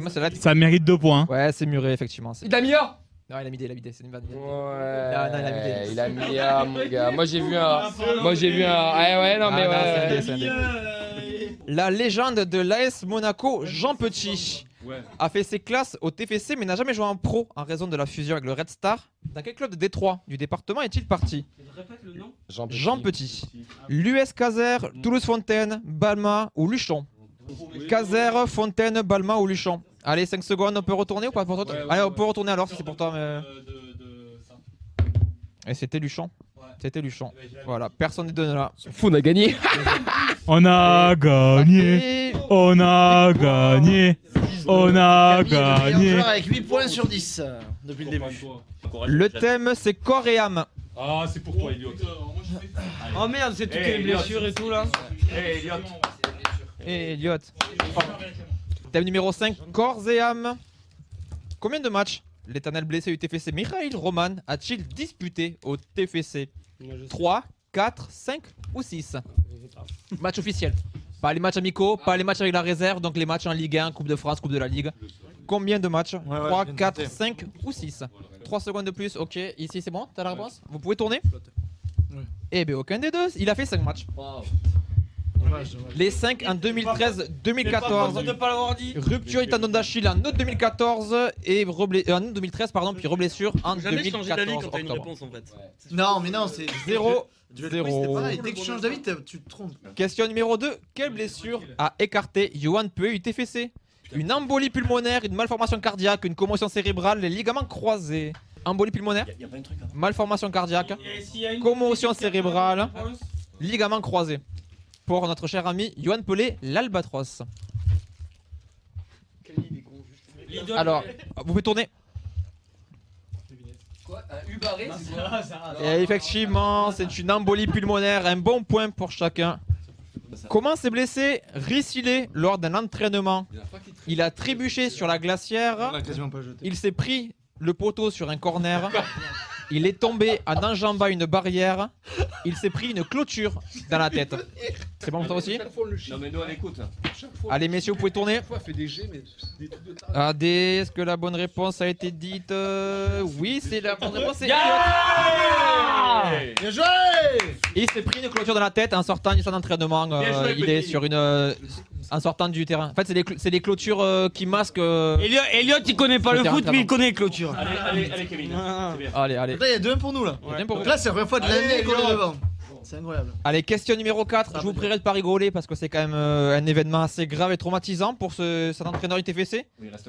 moi, c'est là. Ça mérite 2 points. Ouais, c'est Muret, effectivement. Il a mis A. Non, il a mis D, c'est une vanne. Ouais. Non, Il a mis A, mon gars. Moi j'ai vu un. Ah ouais, non mais ouais. c'est un dé. La légende de l'AS Monaco, Jean Petit, a fait ses classes au TFC mais n'a jamais joué en pro en raison de la fusion avec le Red Star. Dans quel club de Détroit du département est-il parti? Répète le nom. Jean Petit. L'US Caser, Toulouse Fontaine, Balma ou Luchon? Caser, Fontaine, Balma ou Luchon? Allez, 5 secondes, on peut retourner ou pas pour toi? Allez, on peut retourner alors si c'est pour toi. Mais... Et c'était Luchon. C'était Luchon. Voilà, personne n'est donné là. Fou, on a gagné. On a gagné. On a gagné. On a Meilleur gagné. joueur avec 8 points sur 10 depuis le début. Le thème c'est corps et âme. Ah, c'est pour toi, Elliot. Oh merde, c'est toutes les blessures et tout là. Et Elliot. Thème numéro 5, corps et âme. Combien de matchs l'éternel blessé du TFC Mikhail Roman a-t-il disputé au TFC? 3, 4, 5 ou 6? Match officiel. Pas les matchs amicaux, pas les matchs avec la réserve, donc les matchs en Ligue 1, Coupe de France, Coupe de la Ligue. Combien de matchs? 3, 4, 5 ou 6? 3 secondes de plus, ok. Ici c'est bon, t'as la réponse? Vous pouvez tourner? Eh bien aucun des deux, il a fait 5 matchs. Les 5 en 2013-2014. De pas l'avoir dit. Rupture du tendon d'Achille en août 2014 et en août 2013 pardon, puis reblessure en Jamais changer d'avis 2014 quand t'as une octobre. réponse en fait. Non, mais non, c'est 0. C'était pareil. Dès que tu changes d'avis, tu te trompes. Question numéro 2. Quelle blessure a écarté Johan Peu du TFC? Une embolie pulmonaire, une malformation cardiaque, une commotion cérébrale, les ligaments croisés. Embolie pulmonaire, malformation cardiaque, commotion cérébrale, ligaments croisés. Pour notre cher ami Johan Pelé, l'Albatros. Alors, vous pouvez tourner. Quoi? Un Ubaré? Et effectivement, c'est une embolie pulmonaire, un bon point pour chacun. Comment s'est blessé Rissilé lors d'un entraînement? Il a trébuché sur la glacière, il s'est pris le poteau sur un corner, il est tombé en enjambant une barrière, il s'est pris une clôture dans la tête. C'est bon pour toi aussi? Non mais nous on écoute. Allez messieurs, vous pouvez tourner. AD, est-ce que la bonne réponse a été dite? Oui, c'est la bonne réponse. Bien joué! Il s'est pris une clôture dans la tête en sortant du centre d'entraînement. Il est sur une... en sortant du terrain. En fait, c'est des clôtures qui masquent... Elliot, il connaît pas le foot, mais il connaît les clôtures. Allez, Kevin. Allez. Là, il y a 2-1 pour nous là. Ouais. Donc là, c'est la première fois de l'année qu'on est devant. C'est incroyable. Allez, question numéro 4. Je vous prierai de pas rigoler parce que c'est quand même un événement assez grave et traumatisant pour cet entraîneur du TFC.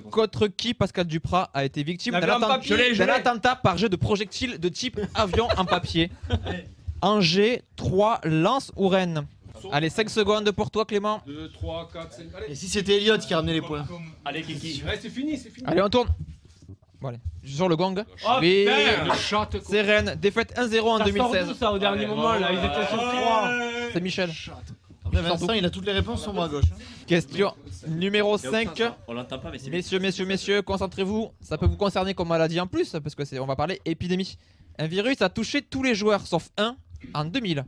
Contre qui Pascal Duprat a été victime d'un attentat par jet de projectiles de type avion en papier. Angers, 3, Lens ou Rennes. Allez, 5 secondes pour toi, Clément. 2, 3, 4, 5. Et si c'était Elliot qui ramenait les points? Allez, Kiki. Ouais, c'est fini, c'est fini. Allez, on tourne. Bon, allez. Sur le gong. Oh, oui, putain, c'est Rennes. Défaite 1-0 en 2016. Tout ça au dernier moment, là, ils étaient sur 3. C'est Michel. Vincent, il a toutes les réponses sur moi à gauche. Question numéro 5. On l'entend pas, mais c'est Messieurs, concentrez-vous. Ça peut vous concerner comme maladie en plus, parce que on va parler épidémie. Un virus a touché tous les joueurs, sauf un, en 2000.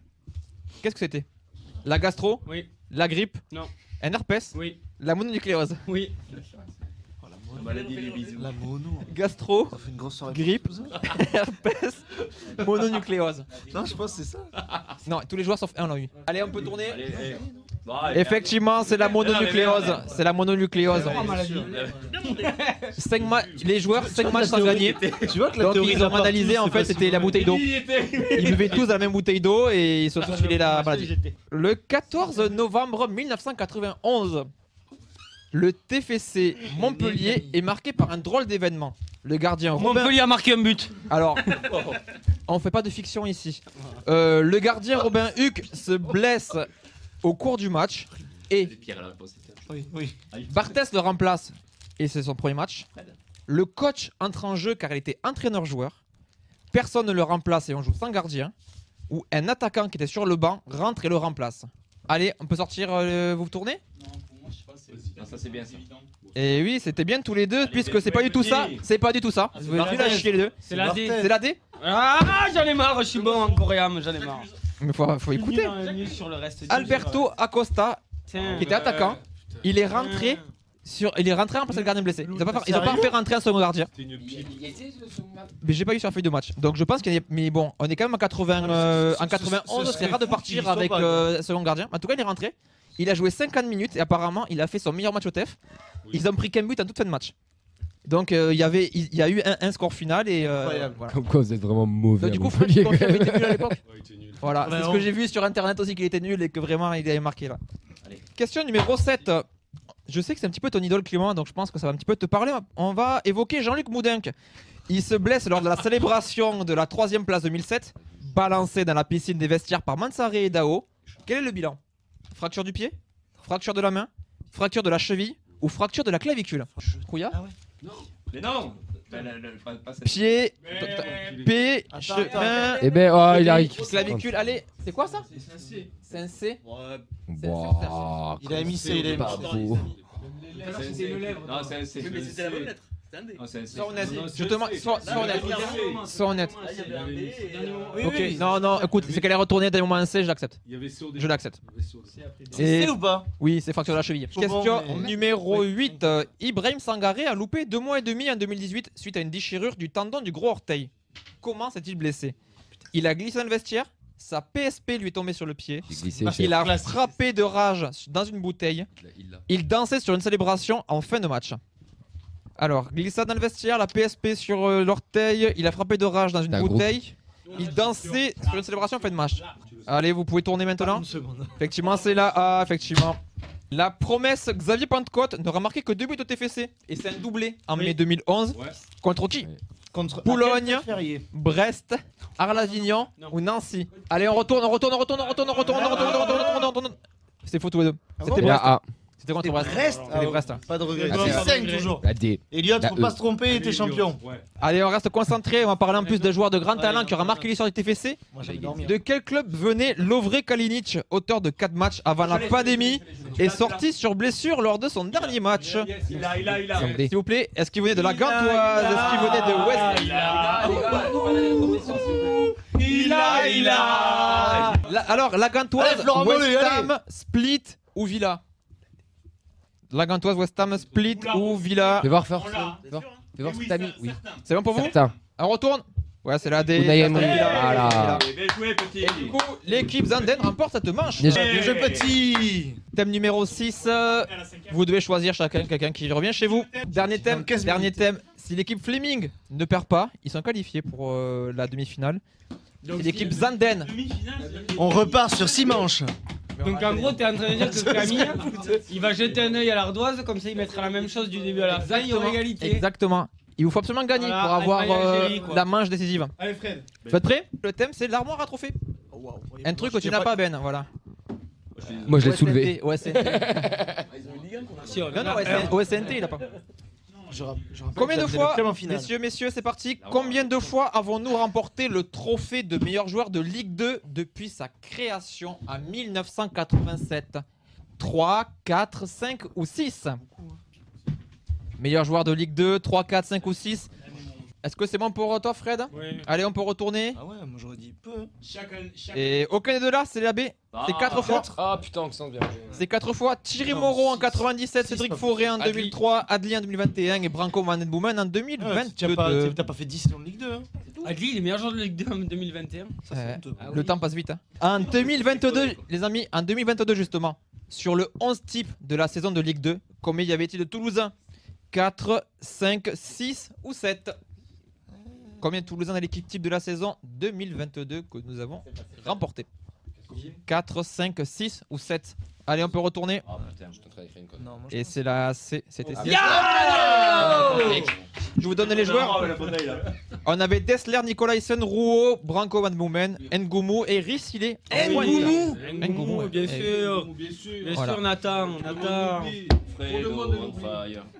Qu'est-ce que c'était? La gastro? Oui. La grippe? Non. Un herpès? Oui. La mononucléose? Oui. La mono. Gastro? Ça fait une grosse soirée. Grippe? Herpès? Mononucléose? Non, je pense que c'est ça. Non, tous les joueurs sauf un l'ont eu. Allez, on peut tourner. Effectivement, c'est la mononucléose. C'est la mononucléose. Les joueurs, 5 matchs sans gagner. Tu vois que la Donc théorie ils ont analysé, en fait, c'était la bouteille d'eau. Ils buvaient tous la même bouteille d'eau et ils se sont filés la maladie. Le 14 novembre 1991, le TFC Montpellier est marqué par un drôle d'événement. Le gardien Montpellier a marqué un but. Alors, on fait pas de fiction ici. Le gardien Robin Huck se blesse au cours du match et Barthès le remplace et c'est son premier match. Le coach entre en jeu car il était entraîneur-joueur. Personne ne le remplace et on joue sans gardien. Ou un attaquant qui était sur le banc rentre et le remplace. Allez, on peut sortir, vous tournez? Non, ça c'est bien ça. Et oui, c'était bien tous les deux puisque c'est pas du tout ça. C'est pas du tout ça. Vous avez vu la chier les deux. C'est la D. C'est la D. Ah, j'en ai marre, je suis bon en coréen, j'en ai marre. Mais faut écouter. Sur le reste Alberto Acosta, Tiens. qui était attaquant, il est rentré en place le gardien blessé. Ils ont pas fait rentrer un second gardien. Mais j'ai pas eu sur la feuille de match. Donc je pense qu'il y a. Mais bon, on est quand même en 91, c'est rare de partir avec un second gardien. En tout cas, il est rentré. Il a joué 50 minutes et apparemment, il a fait son meilleur match au TEF. Ils ont pris qu'un but en toute fin de match. Donc il y a eu un score final et voilà. Comme quoi vous êtes vraiment mauvais. Donc, du coup, Fred, tu confirmes qu'il était nul à l'époque. Voilà, c'est ce que j'ai vu sur internet aussi qu'il était nul et que vraiment il avait marqué là. Question numéro 7. Je sais que c'est un petit peu ton idole Clément, donc je pense que ça va un petit peu te parler. On va évoquer Jean-Luc Moudinque. Il se blesse lors de la célébration de la 3ème place 2007, balancé dans la piscine des vestiaires par Mansaré et Dao. Quel est le bilan? Fracture du pied? Fracture de la main? Fracture de la cheville? Ou fracture de la clavicule? Couilla? Mais non. Pied, P, main. Eh ben, oh, il arrive. Clavicule, allez, c'est quoi ça? C'est un C. Wow, Il a mis C, il a mis pas beau. C'est une lèvre. Non, c'est un C. Mais c'était la bonne lettre. Sois honnête, je te demande, sois honnête. Sois honnête. Ok, non, écoute, c'est qu'elle est retournée d'un moment un C, je l'accepte. Je l'accepte. C'est C ou pas? Oui, c'est fracture de la cheville. Question numéro 8. Ibrahim Sangaré a loupé 2 mois et demi en 2018 suite à une déchirure du tendon du gros orteil. Comment s'est-il blessé? Il a glissé dans le vestiaire, sa PSP lui est tombée sur le pied, il a frappé de rage dans une bouteille, il dansait sur une célébration en fin de match. Alors, glissade dans le vestiaire, la PSP sur l'orteil, il a frappé de rage dans une bouteille, il dansait sur une célébration en fin de match. Allez, vous pouvez tourner maintenant. Effectivement, c'est là. Ah, effectivement. La promesse Xavier Pentecôte n'aura marqué que 2 buts au TFC. Et c'est un doublé en mai 2011. Contre qui? Contre Boulogne, Brest, Arles-Avignon ou Nancy. Allez, on retourne. C'est faux tous les deux. C'était Brest. C'était contre Brest. C'était Brest. Pas de regret. La 5 toujours. La D. Elliot, faut pas se tromper, t'es champion. Allez, on reste concentré. On va parler en plus de joueurs de grand talent qui aura marqué l'histoire du TFC. De quel club venait Lovre Kalinic, auteur de 4 matchs avant la pandémie, est sorti sur blessure lors de son dernier match? Il a. S'il vous plaît, est-ce qu'il venait de la Gantoise? Est-ce qu'il venait de West? Alors, la Gantoise, West Ham, Split ou Villa? La Gantoise, West Ham, Split ou Villa? Fais voir si t'as mis. Oui. C'est bon pour vous? Certain. On retourne? Ouais, c'est la D. Unai Emery. Voilà. Bien joué, petit. Et du coup, l'équipe Zanden remporte cette manche. Déjà. Bien joué, petit. Thème numéro 6. Vous devez choisir chacun quelqu'un qui revient chez vous. Dernier thème. Si l'équipe Fleming ne perd pas, ils sont qualifiés pour la demi-finale. C'est l'équipe Zanden. On repart sur 6 manches. Donc en gros, t'es en train de dire que Camille, il va jeter un œil à l'ardoise, comme ça il mettra la même chose du début à la fin, il y aura égalité. Exactement. Il vous faut absolument gagner Voilà, pour avoir Algérie, quoi. la manche décisive. Allez, Fred. Vous êtes prêts? Le thème c'est l'armoire à trophées. Un truc que tu n'as pas, Ben. Voilà. Moi je l'ai soulevé. OSNT. Non, non, OSNT, il a pas. Combien de fois, messieurs, c'est parti. Combien de fois avons-nous remporté le trophée de meilleur joueur de Ligue 2 depuis sa création en 1987? 3, 4, 5 ou 6? Meilleur joueur de Ligue 2, 3, 4, 5 ou 6? Est-ce que c'est bon pour toi, Fred? Oui. Allez, on peut retourner. Ah ouais, moi j'aurais dit peu. Et aucun des deux là, c'est la B. C'est 4 fois. Ah putain, que ça bien. C'est 4 fois. Thierry Moreau en 97, Cédric Fauré en 2003, Adli en 2021 et Branko Van Den Boomen en 2022. T'as pas fait 10 dans le Ligue 2 hein? Adli, il est meilleur joueur de Ligue 2 en 2021. Le temps passe vite. Hein. En 2022, les amis, en 2022 justement, sur le 11 type de la saison de Ligue 2, combien y avait-il de Toulousains? 4, 5, 6 ou 7? Combien de Toulousains dans l'équipe type de la saison 2022 que nous avons remporté? 4, 5, 6 ou 7? Allez, on peut retourner. Et c'est la C. C'était C. Je vous donne les joueurs. On avait Dessler, Nicolaisen, Rouault, Branko Van Boomen, Ngoumou et Rissilé. Ngoumou, bien sûr. Bien sûr, Nathan.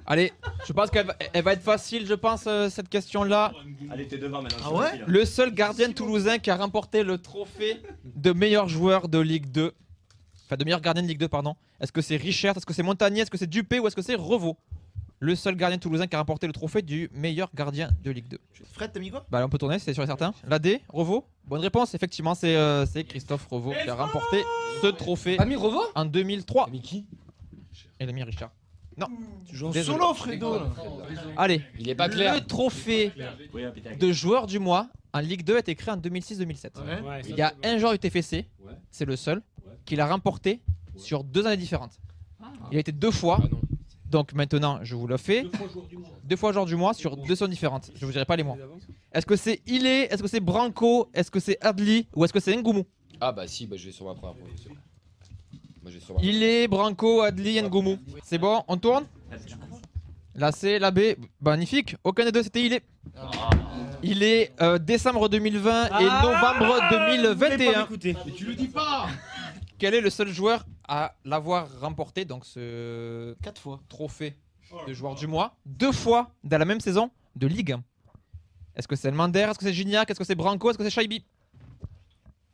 Allez, je pense qu'elle va être facile, je pense, cette question-là. Allez, t'es devant maintenant. Ah ouais? Le seul gardien toulousain qui a remporté le trophée de meilleur joueur de Ligue 2. Enfin, de meilleur gardien de Ligue 2, pardon. Est-ce que c'est Richard? Est-ce que c'est Montagnier? Est-ce que c'est Dupé? Ou est-ce que c'est Revaux? Le seul gardien toulousain qui a remporté le trophée du meilleur gardien de Ligue 2. Fred, t'as mis quoi? Bah, on peut tourner, c'est sûr et certain. La D, Revaux. Bonne réponse, effectivement, c'est Christophe Revaux qui a remporté ce trophée Ami Revaux en 2003. Ami qui? Et l'ami Richard. Non. Tu joues en Désolé. solo, Fredo là. Allez, Il est pas clair. le trophée de joueur du mois en Ligue 2 a été créé en 2006-2007. Il y a un joueur du TFC, c'est le seul, qui l'a remporté sur 2 années différentes. Il a été 2 fois. Donc maintenant, je vous le fais. 2 fois joueur du mois sur 2 saisons différentes. Je vous dirai pas les mois. Est-ce que c'est Ilé? Est-ce que c'est Branco? Est-ce que c'est Adli? Ou est-ce que c'est Ngoumou? Ah bah si, bah je vais sur ma première position. Ilé, Branco, Adli, Ngoumou. C'est bon, on tourne? La C, la B, magnifique. Aucun des deux, c'était Ilé. Il est décembre 2020 et novembre 2021. Mais tu le dis pas. Quel est le seul joueur à l'avoir remporté, donc ce 4 fois trophée de joueur du mois, 2 fois dans la même saison de Ligue 1? Est-ce que c'est Elmander? Est-ce que c'est Gignac? Est-ce que c'est Branco? Est-ce que c'est Chaibi?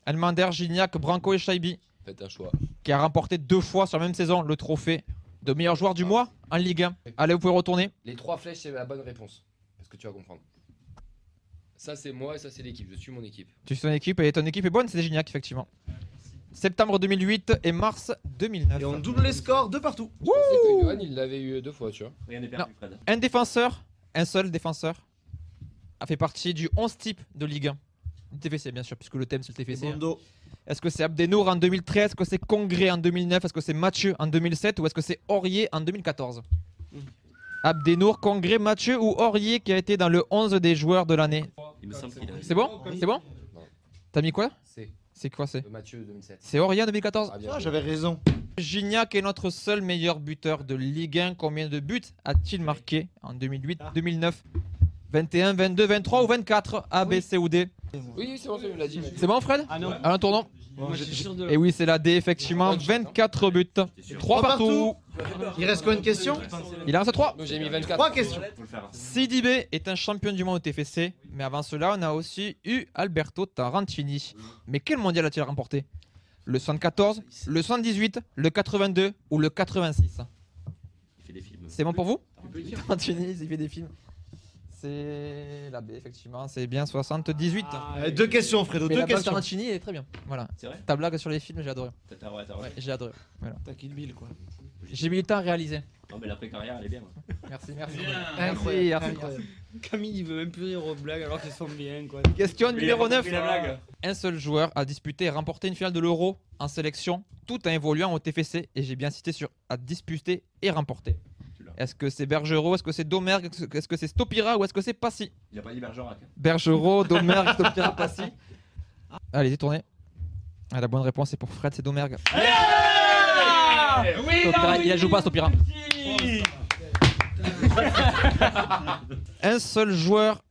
Elmander, Gignac, Branco et Chaibi. Faites un choix. Qui a remporté 2 fois sur la même saison le trophée de meilleur joueur du mois en Ligue 1. Allez, vous pouvez retourner. Les 3 flèches, c'est la bonne réponse. Est-ce que tu vas comprendre? Ça, c'est moi et ça, c'est l'équipe. Je suis mon équipe. Tu suis ton équipe et ton équipe est bonne, c'est Gignac, effectivement. Septembre 2008 et mars 2009. Et on double les scores de partout. Je pensais que Johan, il l'avait eu 2 fois, tu vois. Rien n'est perdu, Fred. Un défenseur, un seul défenseur, a fait partie du 11 type de Ligue 1. Du TFC, bien sûr, puisque le thème c'est le TFC. Bondo. Est-ce que c'est Abdenour en 2013? Est-ce que c'est Congré en 2009? Est-ce que c'est Mathieu en 2007? Ou est-ce que c'est Aurier en 2014? Abdenour, Congré, Mathieu ou Aurier qui a été dans le 11 des joueurs de l'année? Il me semble qu'il a. C'est bon? C'est bon? T'as mis quoi? C'est C'est quoi c'est? Mathieu 2007. C'est Aurier en 2014? Ah, bien Ah, joué. j'avais raison. Gignac est notre seul meilleur buteur de Ligue 1. Combien de buts a-t-il marqué en 2008, 2009, 21, 22, 23 ou 24? A, B, C ou D? Oui, c'est bon, il l'a dit. C'est bon, Fred? Ah non. À un tournant. Moi, je suis sûr de. Et oui, c'est la D, effectivement. 24 buts. 3 partout. Il reste quoi, une question? Il en reste 3. Donc j'ai mis 24. 3 questions. Sidibé est un champion du monde au TFC. Mais avant cela, on a aussi eu Alberto Tarantini. Mais quel mondial a-t-il remporté? Le 74, le 78, le 82 ou le 86? Il fait des films. C'est bon pour vous? Tarantini, il fait des films. C'est la B, effectivement. C'est bien 78. Deux questions, Fredo, Mais deux la blague questions. Tarantini est très bien. Voilà. C'est vrai? Ta blague sur les films, j'ai adoré. T'as ouais, Ouais, j'ai adoré. Voilà. T'as Kill Bill, quoi. J'ai mis le temps à réaliser. Non, mais l'après-carrière, elle est bien. Merci, merci. Incroyable. Merci. Incroyable. Camille, il veut même plus rire aux blagues alors qu'elles sont bien, quoi. Question numéro 9. La blague. Un seul joueur a disputé et remporté une finale de l'Euro en sélection, tout en évoluant au TFC. Et j'ai bien cité sur a disputé et remporté. Est-ce que c'est Bergerot? Est-ce que c'est Domergue? Est-ce que c'est Stopira? Ou est-ce que c'est Passy? Il a pas dit Bergerac. Bergerot, Domergue, Stopira, Passy. Allez, détournez. Ah, la bonne réponse est pour Fred, c'est Domergue. Oui, Stopira, oui, il la joue pas, Stopira. oui. Un seul joueur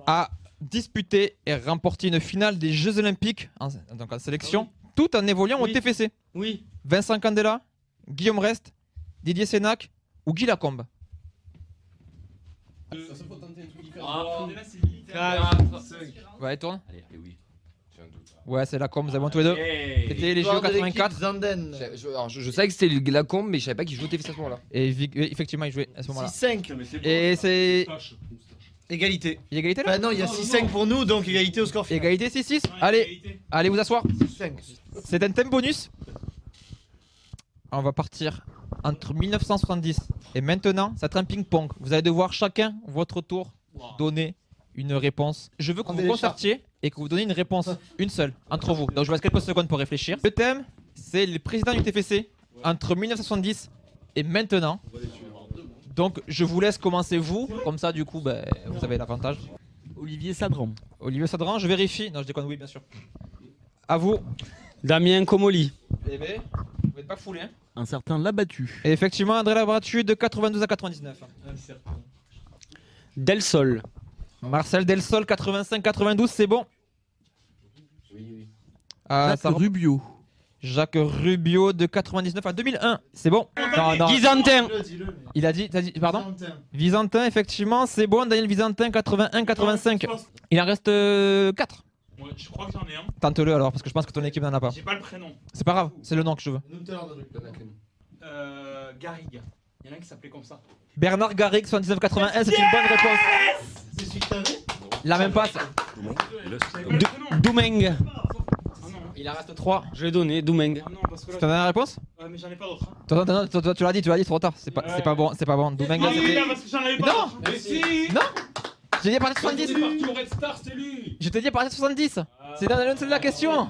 a disputé et remporté une finale des Jeux Olympiques donc en sélection, tout en évoluant au TFC. Oui. Vincent Candela, Guillaume Rest, Didier Sénac ou Guy Lacombe. Ouais, tourne. Allez, oui. J'ai un doute. Ouais, c'est Lacombe, vous avez bon tous les deux. C'était les JO 84. Zanden. Je savais que c'était la combe, mais je savais pas qu'il jouait au TFC à ce moment-là. Et effectivement, il jouait à ce moment-là. 6-5. Et c'est. Égalité. Il y a égalité là Bah non, il y a 6-5 pour nous, donc égalité au score final. Égalité 6-6. Allez, allez vous asseoir. 5. C'est un thème bonus. On va partir entre 1970 et maintenant. Ça va être un ping-pong. Vous allez devoir chacun, votre tour, donner une réponse. Je veux que vous concertiez et que vous donniez une réponse, une seule, entre vous. Donc je vous laisse quelques secondes pour réfléchir. Le thème, c'est les présidents du TFC entre 1970 et maintenant. Donc je vous laisse commencer vous, comme ça du coup vous avez l'avantage. Olivier Sadran. Olivier Sadran, je vérifie. Non, je déconne, oui bien sûr. À vous. Damien Comoli. Eh ben, vous n'êtes pas foulé hein. Un certain Labattu. Et effectivement, André Labattu de 92 à 99. Del Sol. Marcel Delsol 85-92, c'est bon. Oui. Jacques Rubio. Jacques Rubio de 99 à 2001, c'est bon. Non. Byzantin. Il a dit, t'as dit, pardon. Visantin, effectivement, c'est bon. Daniel Visantin 81-85. Il en reste 4. Ouais, je crois que j'en ai un. Tente-le alors, parce que je pense que ton équipe n'en a pas. J'ai pas le prénom. C'est pas grave, c'est le nom que je veux. Garrigue. Il y en a un qui s'appelait comme ça. Bernard Garrigue 79-81, c'est une bonne réponse. C'est celui que t'avais ? La même passe. Doumeng. Il en reste 3. Je l'ai donné, Doumeng. Non, parce que là. Tu as la réponse? Ouais, mais j'en ai pas d'autres. Toi, tu l'as dit trop tard. C'est pas bon, c'est pas bon. Domingue, Ah oui, c'était. là, parce que j'en avais pas. Non. Mais si. Non. J'ai dit à partir de 70. C'est parti au Red Star, c'est lui. Je t'ai dit à partir de 70. C'est dans l'un de la question.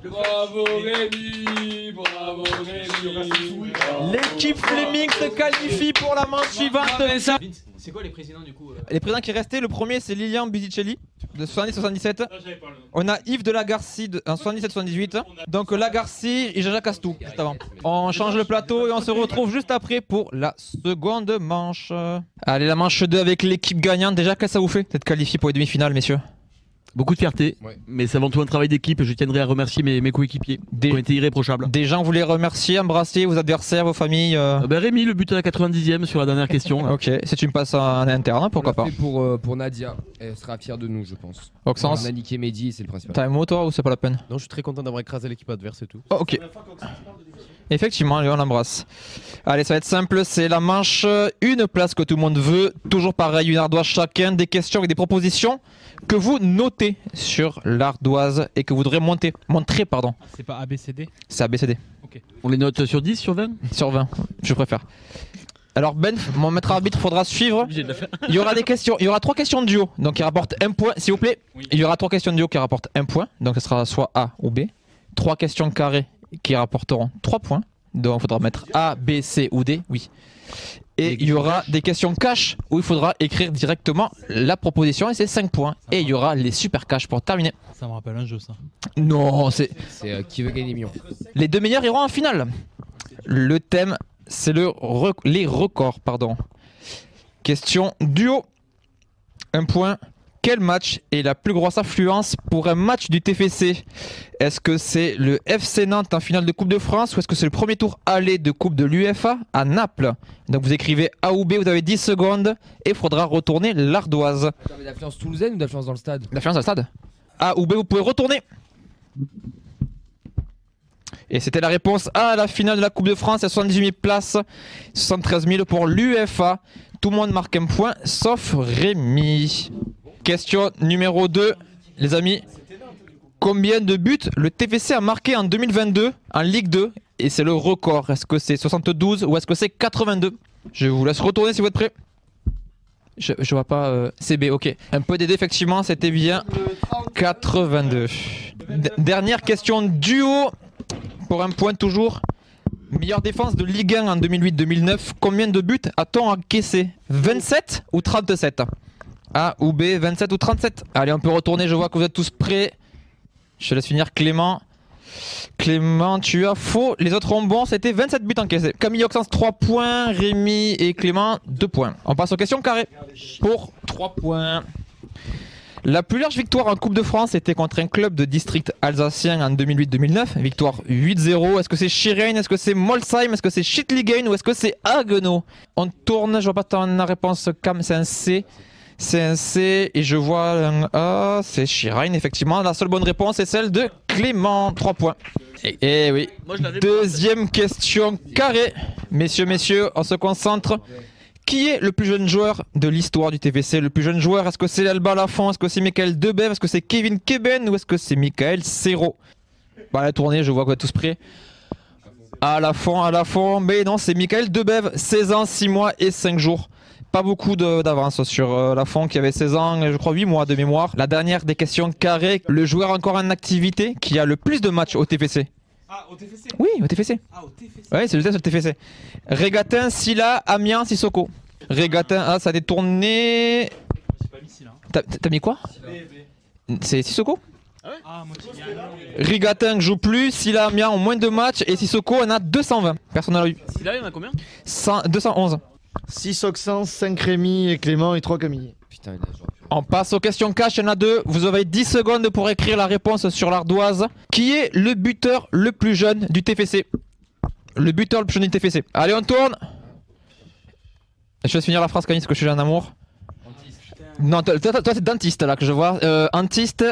Bravo Rémi, bravo Rémi. L'équipe Fleming se qualifie pour la manche suivante. C'est quoi les présidents du coup Les présidents qui restaient, le premier c'est Lilian Busicelli de 70-77. Là, j'avais pas le nom. On a Yves de Lagarcie en 77-78. Donc Lagarcie et Jean-Jacques Astou juste avant. On change le plateau et on se retrouve juste après pour la seconde manche. Allez, la manche 2 avec l'équipe gagnante. Déjà, qu'est-ce que ça vous fait d'être qualifié pour les demi-finales, messieurs? Beaucoup de fierté, Ouais. mais c'est avant tout un travail d'équipe et je tiendrai à remercier mes coéquipiers qui ont été irréprochables. Des gens, vous les remercier, embrasser vos adversaires, vos familles. Rémi, le but à la 90e sur la dernière question. Là. Ok, si tu me passes en interne, pourquoi On l'a pas. fait pour Nadia. Elle sera fière de nous, je pense. Oxens, On a niqué Mehdi, c'est le principal. t'as un mot toi ou c'est pas la peine? Non, je suis très content d'avoir écrasé l'équipe adverse et tout. Oh, ok. Effectivement, allez, on l'embrasse. Allez, ça va être simple, c'est la manche, une place que tout le monde veut. Toujours pareil, une ardoise chacun, des questions et des propositions que vous notez sur l'ardoise et que vous devrez montrer, pardon. C'est pas ABCD. C'est ABCD. On les note sur 10, sur 20 ? Sur 20, je préfère. Alors Ben, mon maître arbitre, faudra suivre. Obligé de la faire. Il y aura des questions, il y aura 3 questions de duo, donc qui rapportent 1 point, s'il vous plaît. Oui. Il y aura 3 questions de duo qui rapportent 1 point, donc ce sera soit A ou B. 3 questions carrées qui rapporteront 3 points, donc il faudra mettre A, B, C ou D, oui. Et il y aura des questions cash où il faudra écrire directement la proposition et c'est 5 points. Et il y aura les super cash pour terminer. Ça me rappelle un jeu, ça. Non, c'est C'est qui veut gagner des millions. les 2 meilleurs iront en finale. Le thème, c'est les records, pardon. Question duo. 1 point. Quel match est la plus grosse affluence pour un match du TFC? Est-ce que c'est le FC Nantes en finale de Coupe de France ou est-ce que c'est le premier tour aller de Coupe de l'UEFA à Naples? Donc vous écrivez A ou B, vous avez 10 secondes et il faudra retourner l'ardoise. Attends, mais d'affluence toulousaine ou d'affluence dans le stade? L'affluence dans le stade? A ou B, vous pouvez retourner. Et c'était la réponse A à la finale de la Coupe de France, à 78 000 places, 73 000 pour l'UEFA. Tout le monde marque un point, sauf Rémi. Question numéro 2, les amis. Combien de buts le TFC a marqué en 2022 en Ligue 2? Et c'est le record. Est-ce que c'est 72 ou est-ce que c'est 82? Je vous laisse retourner si vous êtes prêts. Je vois pas CB, ok. Un peu d'aider, effectivement, c'était bien 82. Dernière question duo. Pour un point toujours. Meilleure défense de Ligue 1 en 2008-2009. Combien de buts a-t-on encaissé? 27 ou 37? A ou B, 27 ou 37? Allez, on peut retourner, je vois que vous êtes tous prêts. Je te laisse finir, Clément. Clément, tu as faux. Les autres ont bon, c'était 27 buts encaissés. Camille Oxens, 3 points. Rémi et Clément, 2 points. On passe aux questions carrées pour 3 points. La plus large victoire en Coupe de France était contre un club de district alsacien en 2008-2009. Victoire 8-0. Est-ce que c'est Schirren? Est-ce que c'est Molsheim? Est-ce que c'est Schittligen? Ou est-ce que c'est Haguenau? On tourne, je vois pas ta réponse, Cam, c'est un C. C'est un C et je vois un A. C'est Schirren, effectivement. La seule bonne réponse est celle de Clément. 3 points. Et oui. Moi, je l'avais Deuxième question carrée. Messieurs, on se concentre. Qui est le plus jeune joueur de l'histoire du TFC? Le plus jeune joueur, est-ce que c'est Alba Lafont? Est-ce que c'est Michael Debev? Est-ce que c'est Kevin Keben? Ou est-ce que c'est Michael Serrault? Bah, la tournée, je vois qu'on est tous prêts. À la fond, mais non, c'est Michael Debev, 16 ans, 6 mois et 5 jours. Pas beaucoup d'avance sur Lafont qui avait 16 ans et je crois 8 mois de mémoire. La dernière des questions carrées, le joueur encore en activité qui a le plus de matchs au TFC. Ah, au TFC? Oui, au TFC. Ah, au TFC. Oui, c'est le test au TFC. Régatin, Silla, Amiens, Sissoko. Régatin, ah, ça a détourné. J'ai pas mis Silla. T'as mis quoi? C'est Sissoko? Ah, moi, Régatin joue plus, Silla, Amiens ont moins de matchs et Sissoko en a 220. Personne n'a eu. Silla, il y en a combien? 211. 6 Oxens, 5 Rémi et Clément et 3 Camille. Putain, il a joué. On passe aux questions cash, il y en a 2. Vous avez 10 secondes pour écrire la réponse sur l'ardoise. Qui est le buteur le plus jeune du TFC? Le buteur le plus jeune du TFC. Allez, on tourne. Je vais finir la phrase, Camille, parce que je suis en amour. Non, toi c'est dentiste là que je vois. Antiste,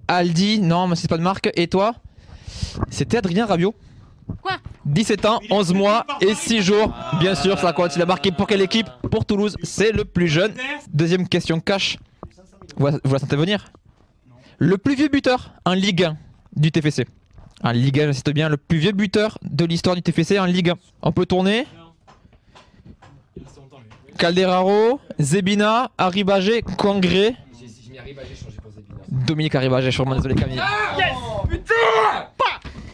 Aldi, non, mais c'est pas de marque. Et toi? C'était Adrien Rabiot. Quoi? 17 ans, 11 mois et 6 jours. Bien sûr, ça compte. Il a marqué pour quelle équipe? Pour Toulouse. C'est le plus jeune. Deuxième question cash. Vous la sentez venir? Le plus vieux buteur en Ligue 1 du TFC. En Ligue 1, j'insiste bien, le plus vieux buteur de l'histoire du TFC en Ligue 1. On peut tourner. Calderaro, Zebina, Arribagé, Congré. J'ai mis Arribagé, j'ai changé pour Zebina. Dominique Arribagé, je suis vraiment désolé Camille. Yes! Putain!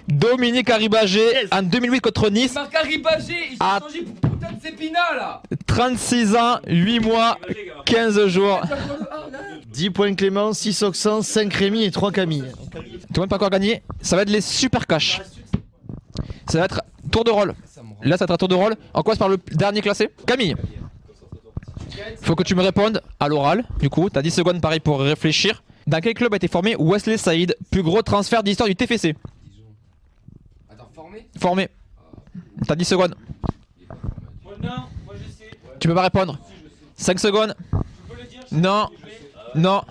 Dominique Arribagé en 2008 contre Nice. Marc Arribagé, il Ah. s'est changé pour putain de Zebina là. 36 ans, 8 mois, 15 jours. 10 points Clément, 6 Oxens, 5 Rémi et 3 Camille. Tout le monde pas encore gagné. Ça va être les super cash. Ça va être tour de rôle. Là, ça va être un tour de rôle. On commence par le dernier classé. Camille. Faut que tu me répondes à l'oral. Du coup, t'as 10 secondes pareil pour réfléchir. Dans quel club a été formé Wesley Saïd? Plus gros transfert de l'histoire du TFC. Attends, formé? Formé. T'as 10 secondes. Tu peux pas répondre. 5 secondes. Non. Non.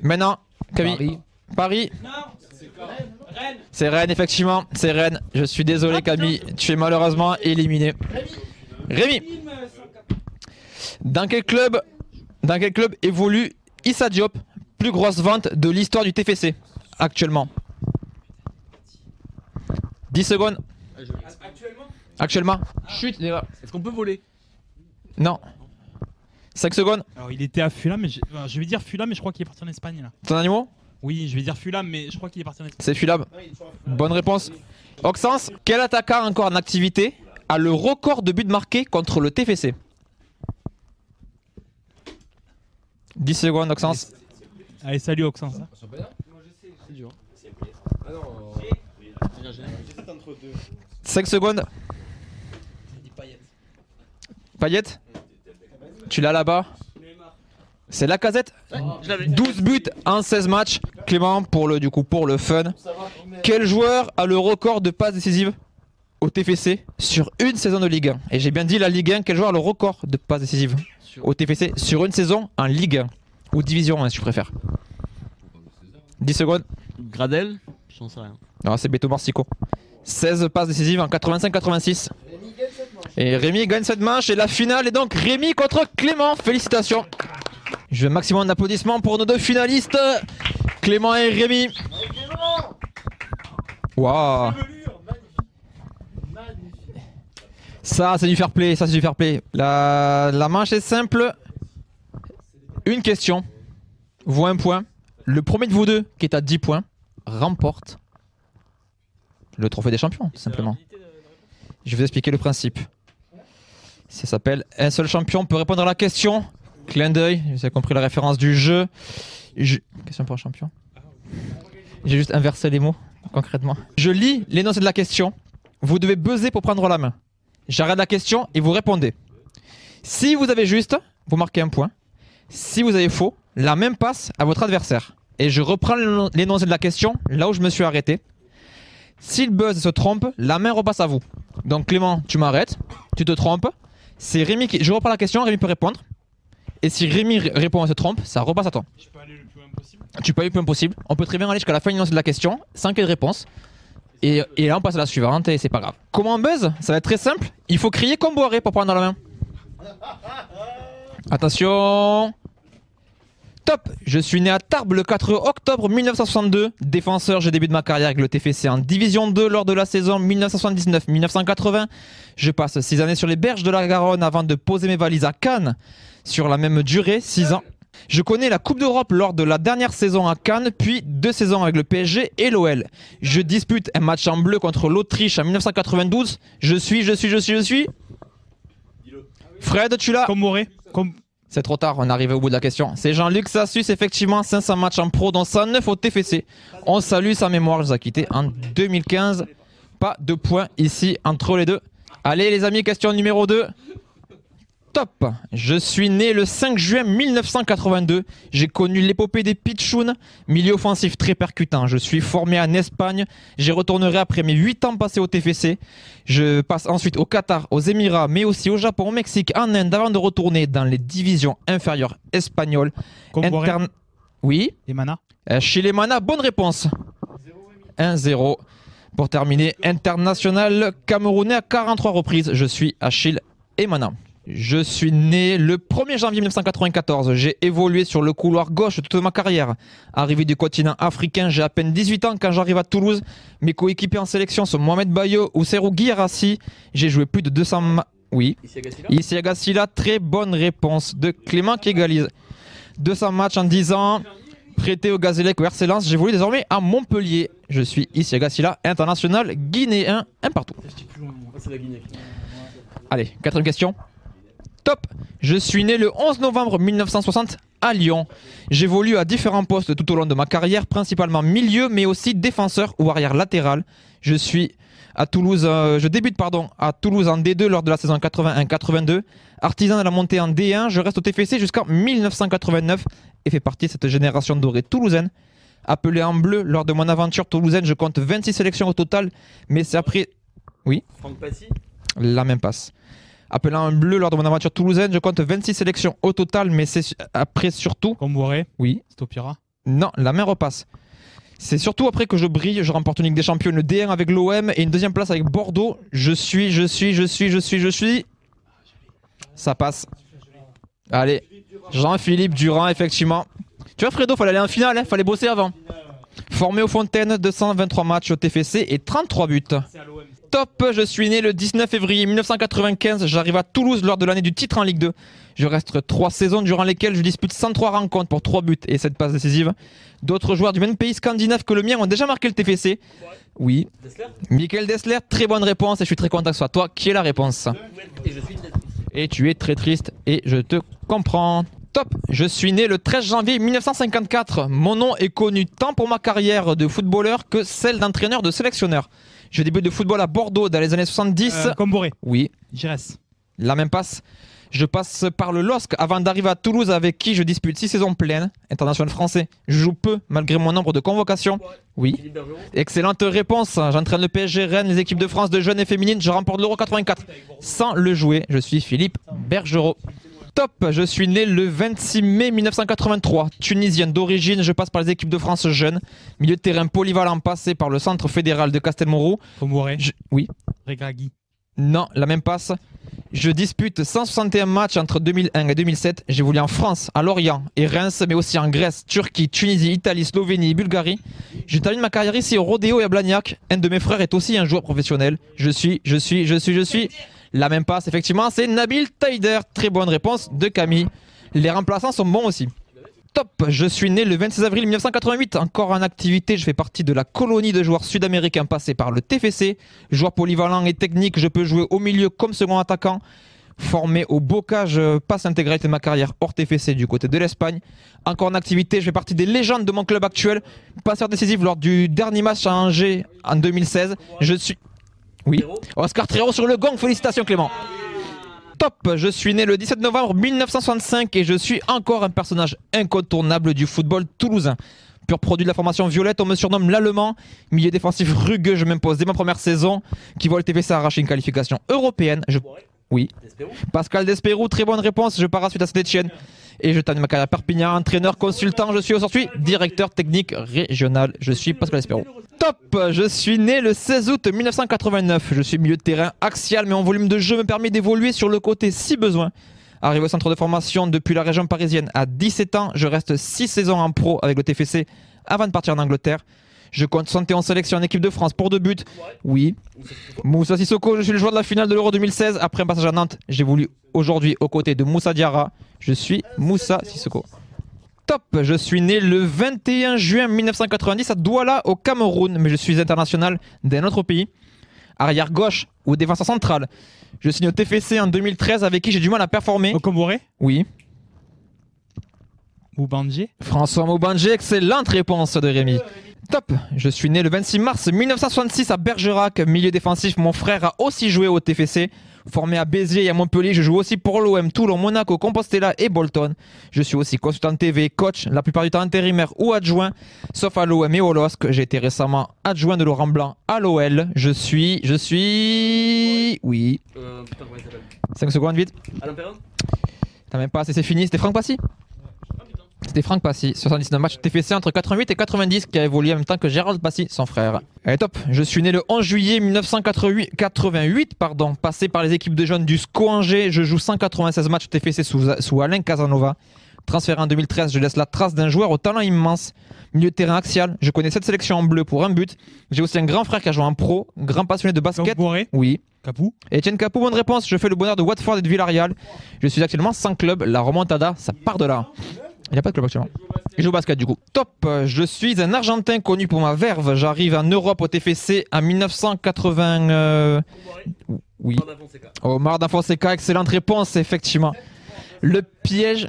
Maintenant, Camille. Paris. C'est Rennes, effectivement. C'est Rennes. Je suis désolé, Camille. Tu es malheureusement éliminé. Rémi. Dans quel club évolue Issa Diop, plus grosse vente de l'histoire du TFC actuellement? 10 secondes. Actuellement. Chut, les gars. Est-ce qu'on peut voler? Non. 5 secondes. Alors, il était à Fulham, mais je vais dire Fulham, mais je crois qu'il est parti en Espagne là. Ton animal? Oui, je vais dire Fulham, mais je crois qu'il est parti en Espagne. C'est Fulham. Bonne réponse. Oxens, quel attaquant encore en activité a le record de buts marqués contre le TFC? 10 secondes, Oxens. Allez, salut Oxens. C'est dur. Ah non. 5 secondes. Payet. Tu l'as là-bas. C'est Lacazette. 12 buts en 16 matchs. Clément, pour le fun. Quel joueur a le record de passes décisives au TFC sur une saison de Ligue 1? Et j'ai bien dit la Ligue 1. Quel joueur a le record de passes décisives au TFC sur une saison en Ligue 1 ou Division 1 si tu préfères? 10 secondes. Gradel? J'en sais rien. Non, c'est Beto Marsico. 16 passes décisives en 85-86. Et Rémi gagne cette manche et la finale est donc Rémi contre Clément. Félicitations. Je veux un maximum d'applaudissements pour nos deux finalistes, Clément et Rémi. Waouh. Ça c'est du fair play, ça c'est du fair play. La manche est simple. Une question vaut un point. Le premier de vous deux qui est à 10 points remporte le trophée des champions, tout simplement. Je vais vous expliquer le principe. Ça s'appelle un seul champion peut répondre à la question. Clin d'œil, vous avez compris la référence du jeu. Question pour un champion. J'ai juste inversé les mots, concrètement. Je lis l'énoncé de la question. Vous devez buzzer pour prendre la main. J'arrête la question et vous répondez. Si vous avez juste, vous marquez un point. Si vous avez faux, la même passe à votre adversaire. Et je reprends l'énoncé de la question là où je me suis arrêté. Si le buzz se trompe, la main repasse à vous. Donc Clément, tu m'arrêtes, tu te trompes. C'est Rémi qui... Je reprends la question, Rémi peut répondre. Et si Rémi répond et se trompe, ça repasse à toi. Je peux aller le plus loin possible. Tu peux aller le plus loin possible. On peut très bien aller jusqu'à la fin de la question, sans qu'il y ait de réponse. Et là, on passe à la suivante et c'est pas grave. Comment on buzz? Ça va être très simple. Il faut crier comme Boiré pour prendre la main. Attention. Top. Je suis né à Tarbes le 4 octobre 1962. Défenseur, j'ai débuté ma carrière avec le TFC en Division 2 lors de la saison 1979-1980. Je passe 6 années sur les berges de la Garonne avant de poser mes valises à Cannes. Sur la même durée, 6 ans. Je connais la Coupe d'Europe lors de la dernière saison à Cannes, puis 2 saisons avec le PSG et l'OL. Je dispute un match en bleu contre l'Autriche en 1992. Je suis... Fred, tu l'as? Comme Moré. C'est trop tard, on arrive au bout de la question. C'est Jean-Luc Sassus, effectivement, 500 matchs en pro, dont 109 au TFC. On salue sa mémoire, il nous a quitté en 2015. Pas de points ici entre les deux. Allez les amis, question numéro 2. Top. Je suis né le 5 juin 1982. J'ai connu l'épopée des Pitchouns, milieu offensif très percutant. Je suis formé en Espagne. J'y retournerai après mes 8 ans passés au TFC. Je passe ensuite au Qatar, aux Émirats, mais aussi au Japon, au Mexique, en Inde, avant de retourner dans les divisions inférieures espagnoles. Oui. Et Mana Chez les Mana, bonne réponse. 1-0. Pour terminer, international camerounais à 43 reprises. Je suis Achille Emana. Je suis né le 1er janvier 1994. J'ai évolué sur le couloir gauche toute ma carrière. Arrivé du continent africain, j'ai à peine 18 ans quand j'arrive à Toulouse. Mes coéquipiers en sélection sont Mohamed Bayo ou Serou Guirassi. J'ai joué plus de 200 Oui. Ici Agassila, très bonne réponse de Clément qui égalise. 200 matchs en 10 ans. Prêté au Gazélec ou RC Lens, j'évolue désormais à Montpellier. Je suis Issi Agassila, international guinéen, un partout. Allez, 4e question. Top. Je suis né le 11 novembre 1960 à Lyon. J'évolue à différents postes tout au long de ma carrière, principalement milieu, mais aussi défenseur ou arrière latéral. Je suis à Toulouse, je débute à Toulouse en D2 lors de la saison 81-82. Artisan de la montée en D1, je reste au TFC jusqu'en 1989 et fais partie de cette génération dorée toulousaine. Appelé en bleu lors de mon aventure toulousaine, je compte 26 sélections au total, mais c'est après... Oui. Franck Passy. La même passe. Appelant en bleu lors de mon aventure toulousaine, je compte 26 sélections au total, mais c'est après surtout... Comme Boiré. Oui. Stopira. Non, la main repasse. C'est surtout après que je brille, je remporte une Ligue des Champions, le D1 avec l'OM et une 2e place avec Bordeaux. Je suis... Ça passe. Allez, Jean-Philippe Durand, effectivement. Tu vois Fredo, fallait aller en finale, hein, fallait bosser avant. Formé aux Fontaines, 223 matchs au TFC et 33 buts. Top, je suis né le 19 février 1995, j'arrive à Toulouse lors de l'année du titre en Ligue 2. Je reste 3 saisons durant lesquelles je dispute 103 rencontres pour 3 buts et 7 passes décisives. D'autres joueurs du même pays scandinave que le mien ont déjà marqué le TFC. Oui. Michael Dessler, très bonne réponse et je suis très content que ce soit toi qui est la réponse. Et je suis très triste. Et tu es très triste et je te comprends. Top, je suis né le 13 janvier 1954. Mon nom est connu tant pour ma carrière de footballeur que celle d'entraîneur de sélectionneur. Je débute de football à Bordeaux dans les années 70. Comme Boiré. Oui. Giresse. La même passe. Je passe par le LOSC avant d'arriver à Toulouse avec qui je dispute 6 saisons pleines. International français. Je joue peu malgré mon nombre de convocations. Oui. Excellente réponse. J'entraîne le PSG Rennes, les équipes de France de jeunes et féminines. Je remporte l'Euro 84 sans le jouer. Je suis Philippe Bergerot. Top, je suis né le 26 mai 1983, tunisienne d'origine, je passe par les équipes de France jeunes, milieu de terrain polyvalent passé par le centre fédéral de Castelmourou. Comme Boiré. Oui. Regragui. Non, la même passe. Je dispute 161 matchs entre 2001 et 2007. J'ai voulu en France, à Lorient et Reims, mais aussi en Grèce, Turquie, Tunisie, Italie, Slovénie et Bulgarie. Je termine ma carrière ici au Rodéo et à Blagnac. Un de mes frères est aussi un joueur professionnel. Je suis. La même passe, effectivement, c'est Nabil Taider. Très bonne réponse de Camille. Les remplaçants sont bons aussi. Top, je suis né le 26 avril 1988, encore en activité, je fais partie de la colonie de joueurs sud-américains passés par le TFC. Joueur polyvalent et technique, je peux jouer au milieu comme second attaquant. Formé au Boca, je passe l'intégralité de ma carrière hors TFC du côté de l'Espagne. Encore en activité, je fais partie des légendes de mon club actuel. Passeur décisif lors du dernier match à Angers en 2016. Je suis... Oui, Oscar Trero sur le gong, félicitations Clément. Top, je suis né le 17 novembre 1965 et je suis encore un personnage incontournable du football toulousain. Pur produit de la formation violette, on me surnomme l'Allemand. Milieu défensif rugueux, je m'impose dès ma première saison. Qui voit le TFC arracher une qualification européenne. Oui. Pascal Despérou, très bonne réponse. Je pars ensuite à Saint-Etienne. Et je termine ma carrière à Perpignan, entraîneur, consultant. Je suis aujourd'hui directeur technique régional. Je suis Pascal Despérou. Top, je suis né le 16 août 1989. Je suis milieu de terrain axial, mais mon volume de jeu me permet d'évoluer sur le côté si besoin. Arrivé au centre de formation depuis la région parisienne à 17 ans, je reste 6 saisons en pro avec le TFC avant de partir en Angleterre. Je compte 71 sélections en équipe de France pour 2 buts. Oui. Moussa Sissoko, je suis le joueur de la finale de l'Euro 2016. Après un passage à Nantes, j'évolue aujourd'hui aux côtés de Moussa Diarra. Je suis Moussa Sissoko. Top, je suis né le 21 juin 1990 à Douala au Cameroun, mais je suis international d'un autre pays. Arrière gauche ou défenseur central. Je signe au TFC en 2013 avec qui j'ai du mal à performer. Okomboré ? Oui. Moubandje ? François Moubandje, excellente réponse de Rémi. Top, je suis né le 26 mars 1966 à Bergerac, milieu défensif. Mon frère a aussi joué au TFC. Formé à Béziers et à Montpellier, je joue aussi pour l'OM, Toulon, Monaco, Compostela et Bolton. Je suis aussi consultant TV, coach, la plupart du temps intérimaire ou adjoint, sauf à l'OM et au LOSC. J'ai été récemment adjoint de Laurent Blanc à l'OL. Je suis... Oui. 5 secondes, vite. Alain Perrin ? T'as même pas assez, c'est fini. C'était Franck Passy ? C'était Franck Passy, 79 matchs TFC entre 88 et 90 qui a évolué en même temps que Gérald Passy, son frère. Allez top, je suis né le 11 juillet 1988, passé par les équipes de jeunes du SCO Angers. Je joue 196 matchs TFC sous Alain Casanova. Transféré en 2013, je laisse la trace d'un joueur au talent immense. Milieu de terrain axial, je connais 7 sélections en bleu pour un but. J'ai aussi un grand frère qui a joué en pro, grand passionné de basket. Oui. Capou. Etienne Capou, bonne réponse. Je fais le bonheur de Watford et de Villarreal. Je suis actuellement sans club. La remontada, ça part de là. Il n'y a pas de club actuellement. Il joue au basket du coup. Top, je suis un Argentin connu pour ma verve. J'arrive en Europe au TFC en 1980. Oui. Omar da Fonseca, excellente réponse, effectivement. Le piège,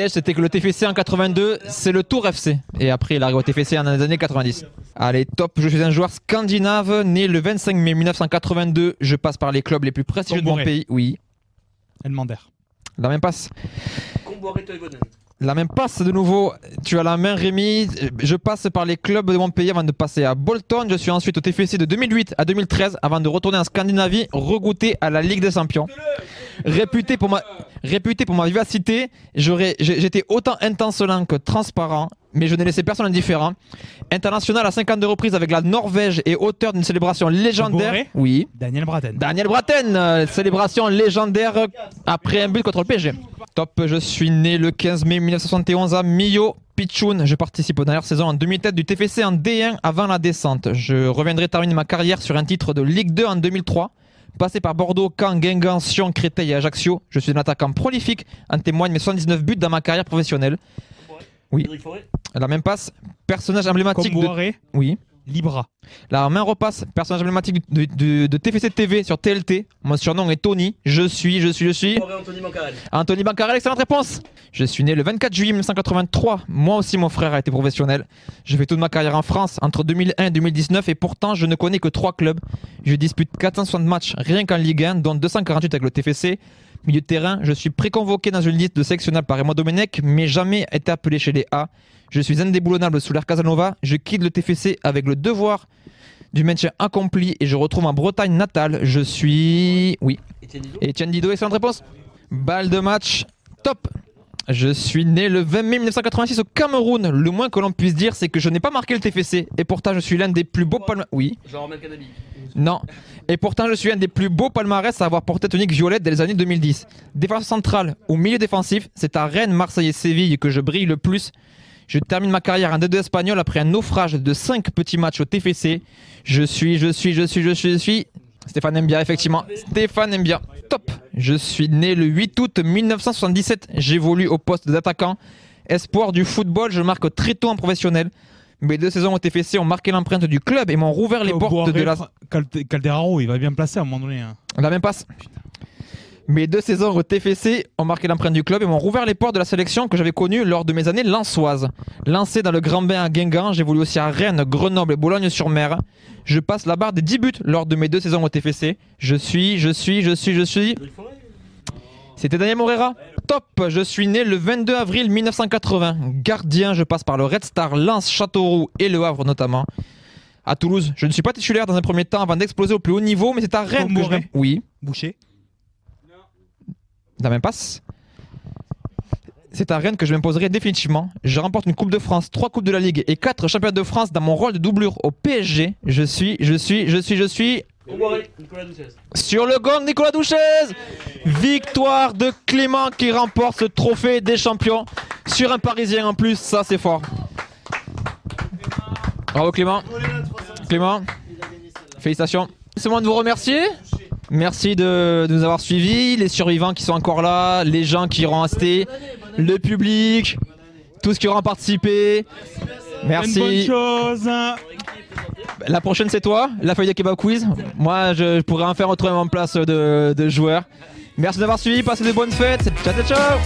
c'était que le TFC en 82, c'est le Tour FC. Et après, il arrive au TFC dans les années 90. Allez, top, je suis un joueur scandinave, né le 25 mai 1982. Je passe par les clubs les plus prestigieux de mon pays. Oui. Elmander. La même passe. La même passe de nouveau, tu as la main Rémi, je passe par les clubs de mon pays avant de passer à Bolton, je suis ensuite au TFC de 2008 à 2013 avant de retourner en Scandinavie, regoûter à la Ligue des Champions. Réputé pour ma vivacité, j'étais autant intincelant que transparent, mais je n'ai laissé personne indifférent. International à 52 reprises avec la Norvège et auteur d'une célébration légendaire. Boré. Oui. Daniel Braten. Daniel Braten, célébration légendaire après un but contre le PSG. Top, je suis né le 15 mai 1971 à Millau, Pichoun. Je participe aux dernières saisons en demi-tête du TFC en D1 avant la descente. Je reviendrai terminer ma carrière sur un titre de Ligue 2 en 2003. Passé par Bordeaux, Caen, Guingamp, Sion, Créteil et Ajaccio, je suis un attaquant prolifique, en témoignent mes 79 buts dans ma carrière professionnelle. Oui. La même passe, personnage emblématique de... Oui. Libra. La main repasse, personnage emblématique de TFC TV sur TLT. Mon surnom est Tony. Je suis. Anthony Bancarel. Anthony Bancarel, excellente réponse. Je suis né le 24 juillet 1983. Moi aussi, mon frère a été professionnel. Je fais toute ma carrière en France entre 2001 et 2019 et pourtant, je ne connais que 3 clubs. Je dispute 460 matchs rien qu'en Ligue 1, dont 248 avec le TFC. Milieu de terrain, je suis préconvoqué dans une liste de sélectionnable par Raymond Domenech, mais jamais été appelé chez les A. Je suis indéboulonnable sous l'ère Casanova. Je quitte le TFC avec le devoir du maintien accompli et je retrouve ma Bretagne natale. Je suis... Oui. Etienne Didot, excellente réponse. Balle de match, top. Je suis né le 20 mai 1986 au Cameroun. Le moins que l'on puisse dire, c'est que je n'ai pas marqué le TFC. Et pourtant, je suis l'un des plus beaux palmarès... Oui. Jean-Romain Cadabi. Non. Et pourtant, je suis un des plus beaux palmarès à avoir porté tonique violette dès les années 2010. Défense centrale ou milieu défensif, c'est à Rennes, Marseille et Séville que je brille le plus. Je termine ma carrière en D2 espagnol après un naufrage de 5 petits matchs au TFC. Je suis Stéphane Mbia, effectivement. Stéphane Mbia, top. Je suis né le 8 août 1977. J'évolue au poste d'attaquant. Espoir du football, je marque très tôt en professionnel. Mes 2 saisons au TFC ont marqué l'empreinte du club et m'ont rouvert les portes de la... Calderaro, il va bien placer à un moment donné. Hein. La même passe. Mes 2 saisons au TFC ont marqué l'empreinte du club et m'ont rouvert les portes de la sélection que j'avais connue lors de mes années lensoises. Lancé dans le Grand Bain à Guingamp, j'évolue aussi à Rennes, Grenoble et Boulogne-sur-Mer. Je passe la barre des 10 buts lors de mes 2 saisons au TFC. Je suis... C'était Daniel Morera. Top. Je suis né le 22 avril 1980. Gardien, je passe par le Red Star, Lens, Châteauroux et Le Havre notamment. À Toulouse, je ne suis pas titulaire dans un premier temps avant d'exploser au plus haut niveau, mais c'est à Rennes que je... Oui. Boucher. La même passe. C'est à Rennes que je m'imposerai définitivement. Je remporte une Coupe de France, 3 Coupes de la Ligue et 4 Championnats de France dans mon rôle de doublure au PSG. Je suis... Sur le gong, Nicolas Douchez. Victoire de Clément qui remporte ce trophée des champions. Sur un Parisien en plus, ça c'est fort. Bravo Clément. Clément, félicitations. C'est moi de vous remercier. Merci de nous avoir suivis, les survivants qui sont encore là, les gens qui auront resté, le public, tous qui auront participé. Merci. Une bonne chose. La prochaine c'est toi, la feuille de kebab quiz. Moi je pourrais en faire retrouver en place de joueurs. Merci d'avoir suivi, passez de bonnes fêtes. Ciao ciao ciao.